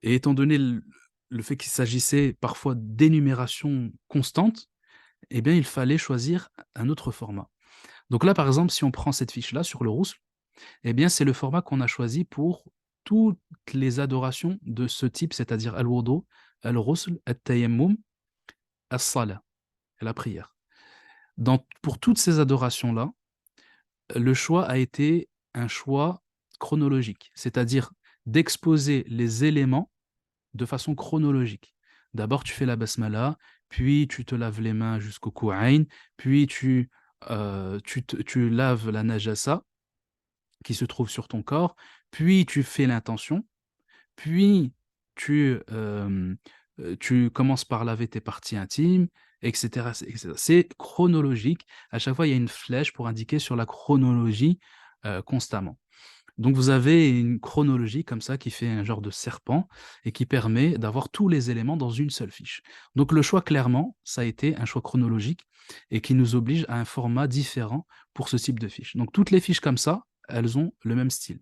et étant donné le fait qu'il s'agissait parfois d'énumération constante, eh bien, il fallait choisir un autre format. Donc là, par exemple, si on prend cette fiche-là sur le rousl, eh bien, c'est le format qu'on a choisi pour toutes les adorations de ce type, c'est-à-dire al-wudu, al-rousl, al-tayammum, as-salah, la prière. Pour toutes ces adorations-là, le choix a été un choix chronologique, c'est-à-dire d'exposer les éléments de façon chronologique. D'abord, tu fais la basmala, puis tu te laves les mains jusqu'au kou'ayn, puis tu laves la najasa qui se trouve sur ton corps, puis tu fais l'intention, puis tu commences par laver tes parties intimes, etc. etc. C'est chronologique. À chaque fois, il y a une flèche pour indiquer sur la chronologie constamment. Donc, vous avez une chronologie comme ça qui fait un genre de serpent et qui permet d'avoir tous les éléments dans une seule fiche. Donc, le choix, clairement, ça a été un choix chronologique et qui nous oblige à un format différent pour ce type de fiche. Donc, toutes les fiches comme ça, elles ont le même style.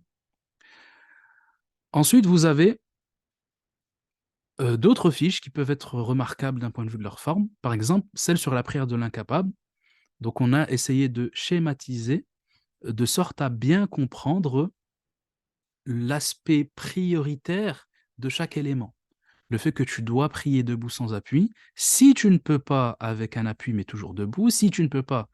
Ensuite, vous avez d'autres fiches qui peuvent être remarquables d'un point de vue de leur forme. Par exemple, celle sur la prière de l'incapable. Donc, on a essayé de schématiser de sorte à bien comprendre l'aspect prioritaire de chaque élément. Le fait que tu dois prier debout sans appui. Si tu ne peux pas avec un appui, mais toujours debout. Si tu ne peux pas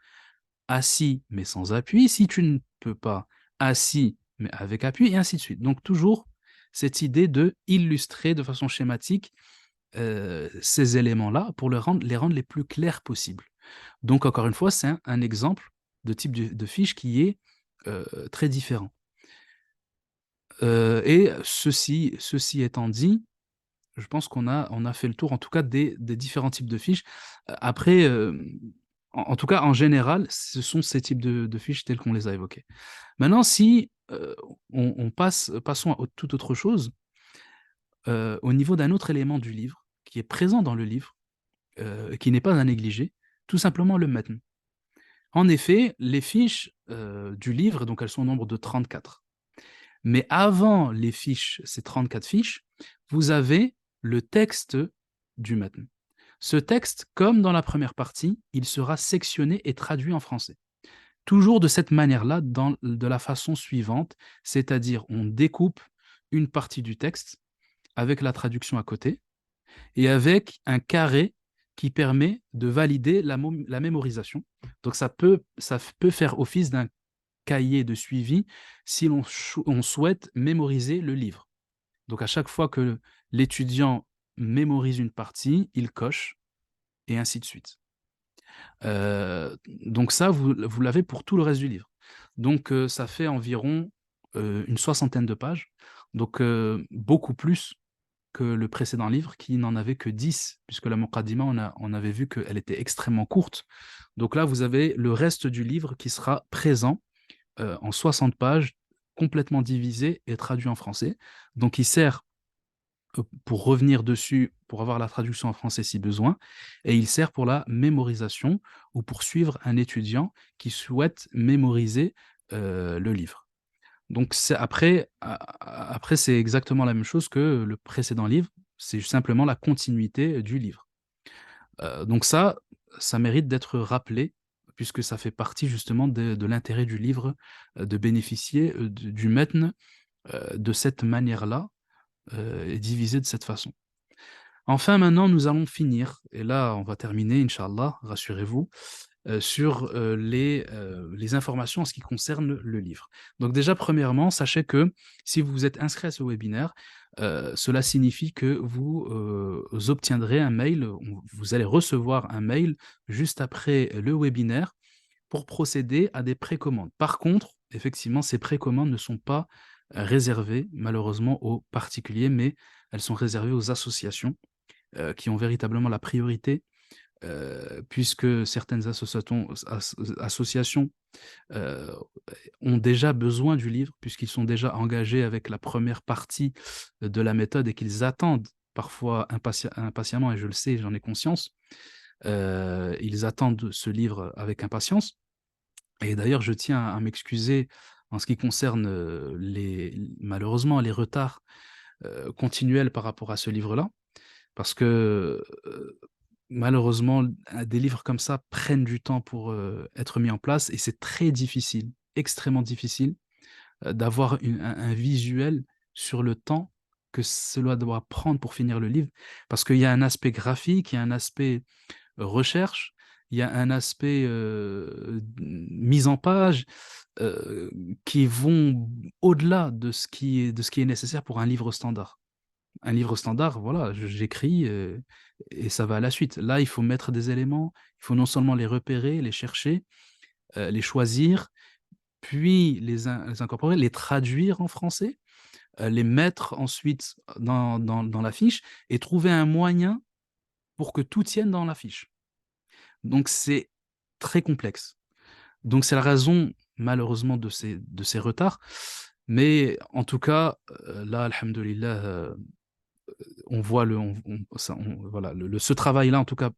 assis, mais sans appui. Si tu ne peux pas assis, mais avec appui, et ainsi de suite. Donc, toujours cette idée de illustrer de façon schématique ces éléments-là pour les rendre les plus clairs possibles. Donc, encore une fois, c'est un exemple de type de fiche qui est très différent. Et ceci étant dit, je pense qu'on a fait le tour, en tout cas, des différents types de fiches. Après, en tout cas, en général, ce sont ces types de fiches tels qu'on les a évoqués. Maintenant, si passons à toute autre chose, au niveau d'un autre élément du livre, qui est présent dans le livre, qui n'est pas à négliger, tout simplement le matn. En effet, les fiches du livre, donc elles sont au nombre de 34. Mais avant ces 34 fiches, vous avez le texte du matn. Ce texte, comme dans la première partie, il sera sectionné et traduit en français. Toujours de cette manière-là, de la façon suivante, c'est-à-dire on découpe une partie du texte avec la traduction à côté, et avec un carré qui permet de valider la mémorisation. Donc ça peut faire office d'un cahier de suivi si on souhaite mémoriser le livre. Donc à chaque fois que l'étudiant mémorise une partie, il coche, et ainsi de suite. Donc ça, vous l'avez pour tout le reste du livre. Donc ça fait environ une soixantaine de pages, donc beaucoup plus que le précédent livre qui n'en avait que 10, puisque la Muqaddima, on avait vu qu'elle était extrêmement courte. Donc là, vous avez le reste du livre qui sera présent en 60 pages, complètement divisé et traduit en français. Donc il sert pour revenir dessus, pour avoir la traduction en français si besoin, et il sert pour la mémorisation ou pour suivre un étudiant qui souhaite mémoriser le livre. Donc après, c'est exactement la même chose que le précédent livre, c'est simplement la continuité du livre. Donc ça mérite d'être rappelé, puisque ça fait partie justement de l'intérêt du livre, de bénéficier du matn de cette manière-là, et divisé de cette façon. Enfin, maintenant, nous allons finir, et là, on va terminer, Inch'Allah, rassurez-vous, sur les informations en ce qui concerne le livre. Donc déjà, premièrement, sachez que si vous êtes inscrit à ce webinaire, cela signifie que vous obtiendrez un mail, vous allez recevoir un mail juste après le webinaire pour procéder à des précommandes. Par contre, effectivement, ces précommandes ne sont pas réservées, malheureusement, aux particuliers, mais elles sont réservées aux associations qui ont véritablement la priorité, puisque certaines associations euh, ont déjà besoin du livre, puisqu'ils sont déjà engagés avec la première partie de la méthode et qu'ils attendent parfois impatiemment, et je le sais, j'en ai conscience, ils attendent ce livre avec impatience. Et d'ailleurs, je tiens à m'excuser en ce qui concerne malheureusement les retards continuels par rapport à ce livre-là, parce que malheureusement, des livres comme ça prennent du temps pour être mis en place et c'est très difficile, extrêmement difficile, d'avoir un visuel sur le temps que cela doit prendre pour finir le livre, parce qu'il y a un aspect graphique, il y a un aspect recherche, il y a un aspect mise en page euh, qui vont au-delà de ce qui est nécessaire pour un livre standard. Un livre standard, voilà, j'écris et ça va à la suite. Là, il faut mettre des éléments, il faut non seulement les repérer, les chercher, les choisir, puis les incorporer, les traduire en français, les mettre ensuite dans la fiche et trouver un moyen pour que tout tienne dans la fiche. Donc, c'est très complexe. Donc, c'est la raison, malheureusement, de ces retards. Mais en tout cas, là, alhamdoulilah, on voit voilà, ce travail-là, en tout cas,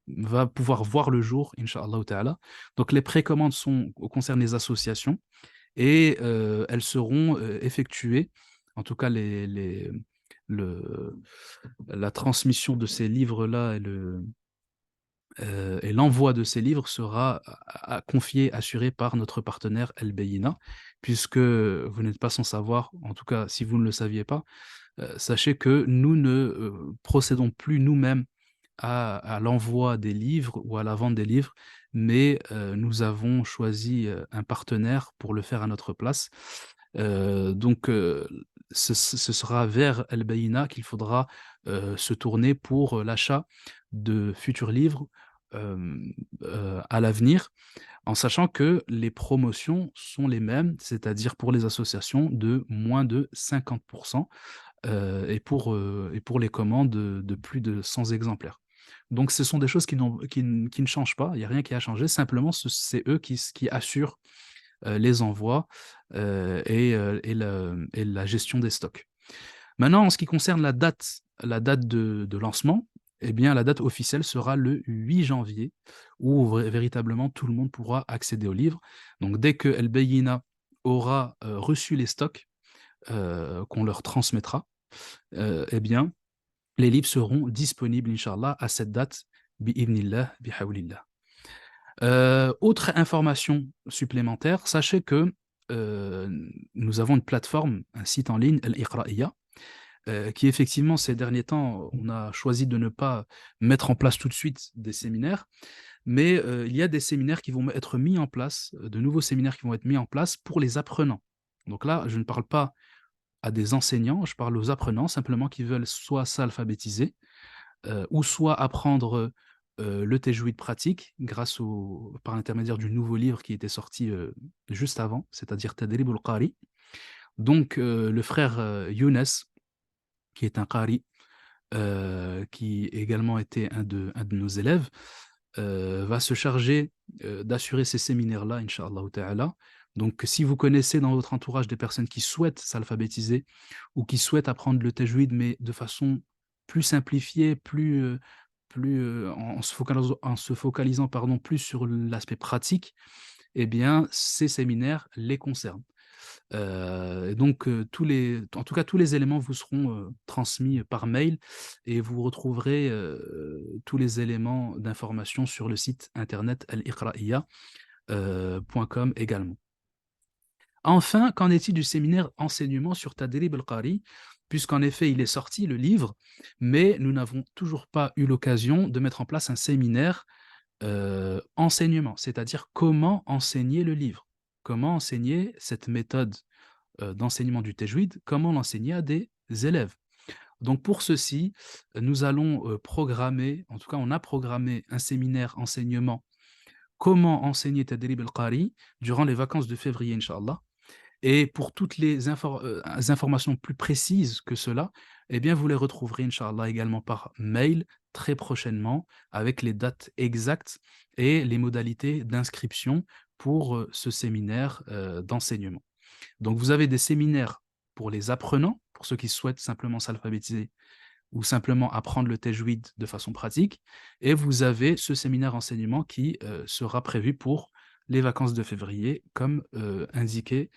va pouvoir voir le jour, Inch'Allah ta'ala. Donc, les précommandes concernent les associations et elles seront effectuées, en tout cas, le, la transmission de ces livres-là et l'envoi de ces livres sera confié, assuré par notre partenaire El Beyina, puisque vous n'êtes pas sans savoir, en tout cas si vous ne le saviez pas, sachez que nous ne procédons plus nous-mêmes à l'envoi des livres ou à la vente des livres, mais nous avons choisi un partenaire pour le faire à notre place. Donc, ce sera vers El Baïna qu'il faudra se tourner pour l'achat de futurs livres à l'avenir, en sachant que les promotions sont les mêmes, c'est-à-dire pour les associations de moins de 50%, et pour les commandes de plus de 100 exemplaires. Donc ce sont des choses qui ne changent pas, il n'y a rien qui a changé, simplement c'est eux qui assurent les envois et la gestion des stocks. Maintenant, en ce qui concerne la date de lancement, eh bien, la date officielle sera le 8 janvier, où véritablement tout le monde pourra accéder au livre. Donc dès que El Beyina aura reçu les stocks qu'on leur transmettra, eh bien, les livres seront disponibles, Inch'Allah, à cette date, bi'ibnillah, bihawlillah. Autre information supplémentaire, sachez que nous avons une plateforme, un site en ligne, Al-Iqra'iyya, qui effectivement, ces derniers temps, on a choisi de ne pas mettre en place tout de suite des séminaires, mais il y a des séminaires qui vont être mis en place, de nouveaux séminaires qui vont être mis en place pour les apprenants. Donc là, je ne parle pas à des enseignants, je parle aux apprenants simplement qui veulent soit s'alphabétiser, ou soit apprendre, le tajwid pratique grâce par l'intermédiaire du nouveau livre qui était sorti, juste avant, c'est-à-dire Tadrib al-Qari. Donc le frère, Younes, qui est un qari, qui également était un de nos élèves, va se charger, d'assurer ces séminaires-là, inch'Allah ta'ala. Donc si vous connaissez dans votre entourage des personnes qui souhaitent s'alphabétiser ou qui souhaitent apprendre le tajwid, mais de façon plus simplifiée, en se focalisant, pardon, plus sur l'aspect pratique, eh bien, ces séminaires les concernent. Et donc, en tout cas, tous les éléments vous seront, transmis par mail et vous retrouverez, tous les éléments d'information sur le site internet al-iqra'iya, .com également. Enfin, qu'en est-il du séminaire enseignement sur Tadrib al-Qari? Puisqu'en effet, il est sorti, le livre, mais nous n'avons toujours pas eu l'occasion de mettre en place un séminaire, enseignement, c'est-à-dire comment enseigner le livre. Comment enseigner cette méthode d'enseignement du tajwid, comment l'enseigner à des élèves. Donc pour ceci, nous allons programmer, en tout cas on a programmé un séminaire enseignement comment enseigner Tadrib al-Qari durant les vacances de février, Inch'Allah. Et pour toutes les informations plus précises que cela, eh bien vous les retrouverez, Inch'Allah, également par mail très prochainement avec les dates exactes et les modalités d'inscription pour ce séminaire d'enseignement. Donc vous avez des séminaires pour les apprenants, pour ceux qui souhaitent simplement s'alphabétiser ou simplement apprendre le tajwid de façon pratique, et vous avez ce séminaire enseignement qui, sera prévu pour les vacances de février comme, indiqué,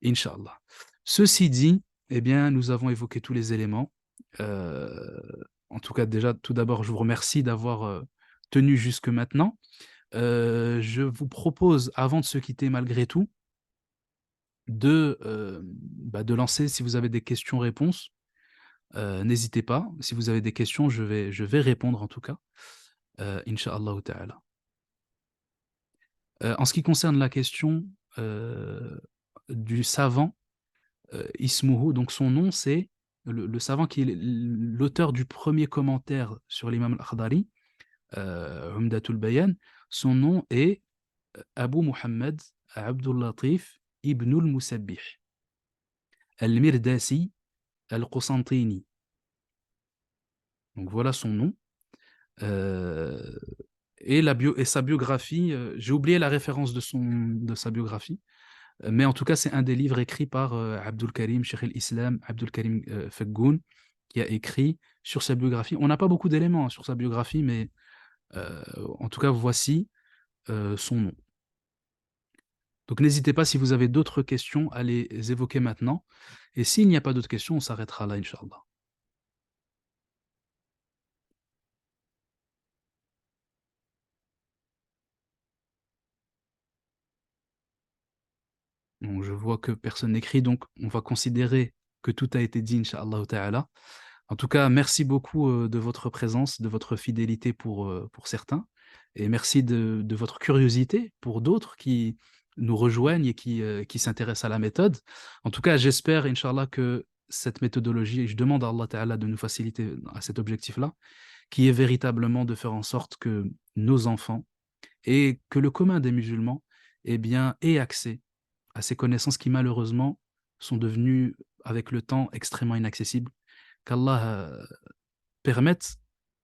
inch'Allah. Ceci dit, eh bien, nous avons évoqué tous les éléments. Heu, En tout cas, déjà, tout d'abord, je vous remercie d'avoir, tenu jusque maintenant. Je vous propose, avant de se quitter malgré tout, de lancer si vous avez des questions-réponses, n'hésitez pas. Si vous avez des questions, je vais répondre en tout cas, incha'Allah ta'ala. En ce qui concerne la question, heu, du savant, ismuhu, donc son nom c'est le savant qui est l'auteur du premier commentaire sur l'imam al-Akhdari, Umdatul Bayan, son nom est Abu Muhammad Abdul Latif ibn al-Musabbih al-Mirdasi al-Qusantini. Donc voilà son nom. Heu et sa biographie, j'ai oublié la référence de sa biographie, mais en tout cas, c'est un des livres écrits par, Abdul Karim Cheikh el-Islam, Abdul Karim, Fekgoun, qui a écrit sur sa biographie. On n'a pas beaucoup d'éléments, hein, sur sa biographie, mais, heu, en tout cas, voici, son nom. Donc n'hésitez pas, si vous avez d'autres questions, à les évoquer maintenant, et s'il n'y a pas d'autres questions, on s'arrêtera là, inch'Allah. Donc je vois que personne n'écrit, donc on va considérer que tout a été dit, incha'Allah ta'ala. En tout cas, merci beaucoup, de votre présence, de votre fidélité pour certains, et merci de votre curiosité pour d'autres qui nous rejoignent et qui s'intéressent à la méthode. En tout cas, j'espère, inch'Allah, que cette méthodologie, et je demande à Allah ta'ala de nous faciliter à cet objectif-là, qui est véritablement de faire en sorte que nos enfants et que le commun des musulmans, eh bien, aient accès à ces connaissances qui malheureusement sont devenues avec le temps extrêmement inaccessibles. Qu'Allah, permette,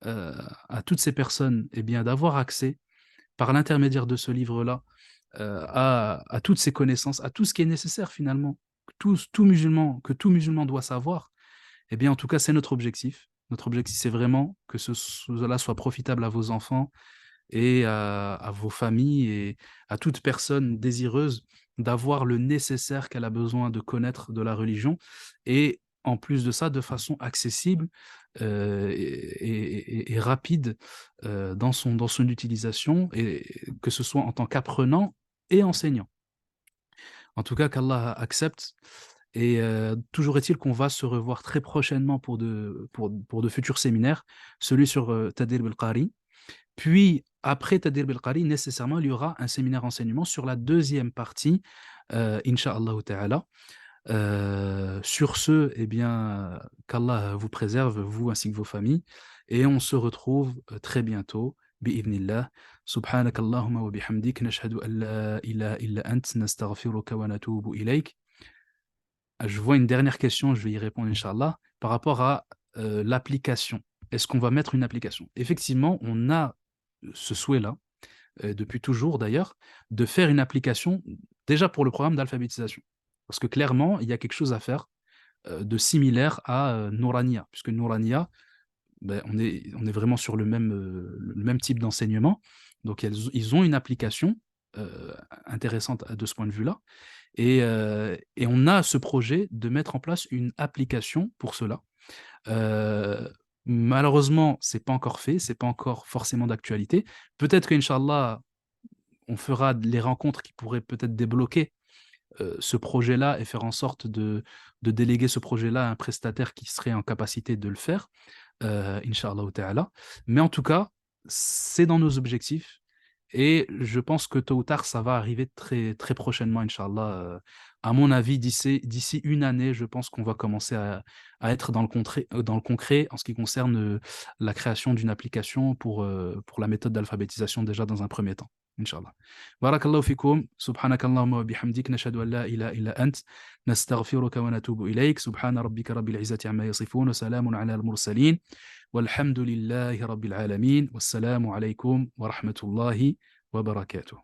heu, à toutes ces personnes, eh bien, d'avoir accès par l'intermédiaire de ce livre-là, à toutes ces connaissances, à tout ce qui est nécessaire finalement, que tout musulman doit savoir. Eh bien, en tout cas, c'est notre objectif. Notre objectif, c'est vraiment que cela soit profitable à vos enfants et à vos familles et à toute personne désireuse d'avoir le nécessaire qu'elle a besoin de connaître de la religion, et en plus de ça, de façon accessible, et rapide, dans son utilisation, et que ce soit en tant qu'apprenant et enseignant. En tout cas, qu'Allah accepte, Et toujours est-il qu'on va se revoir très prochainement pour de futurs séminaires, celui sur Tadir Belqari. Puis, après Tadir Belqari, nécessairement, il y aura un séminaire enseignement sur la deuxième partie, Inch'Allah ta'ala. Sur ce, eh bien, qu'Allah vous préserve, vous ainsi que vos familles, et on se retrouve très bientôt. Bi'idhnillah. سبحانك اللهم وبحمدك نشهد أن لا إله إلا أنت نستغفرك ونتوب إليك. Je vois une dernière question, je vais y répondre, Inch'Allah, par rapport à l'application. Est-ce qu'on va mettre une application? Effectivement, on a ce souhait-là, depuis toujours d'ailleurs, de faire une application déjà pour le programme d'alphabétisation. Parce que clairement, il y a quelque chose à faire de similaire à Nourania, puisque Nourania, ben, on est vraiment sur le même type d'enseignement. Donc, ils ont une application intéressante de ce point de vue-là. Et on a ce projet de mettre en place une application pour cela. Heu, Malheureusement, c'est pas encore fait, c'est pas encore forcément d'actualité. Peut-être qu'Inch'Allah, on fera les rencontres qui pourraient peut-être débloquer, ce projet-là et faire en sorte de déléguer ce projet-là à un prestataire qui serait en capacité de le faire, Inch'Allah ta'ala. Mais en tout cas, c'est dans nos objectifs et je pense que tôt ou tard, ça va arriver très, très prochainement, Inch'Allah. À mon avis, d'ici une année, je pense qu'on va commencer à être dans le concret en ce qui concerne la création d'une application pour la méthode d'alphabétisation déjà dans un premier temps, Inch'Allah. Barakallahu fikum, subhanakallahumma wa bihamdik, nashhadu an la ilaha illa ant, nastaghfiruka wa natubu ilayk, subhana rabbika rabbil izzati amma yasifun, wa salamun ala al-mursalin, walhamdulillahi rabbil alamin, wassalamu alaykum wa rahmatullahi wa barakatuh.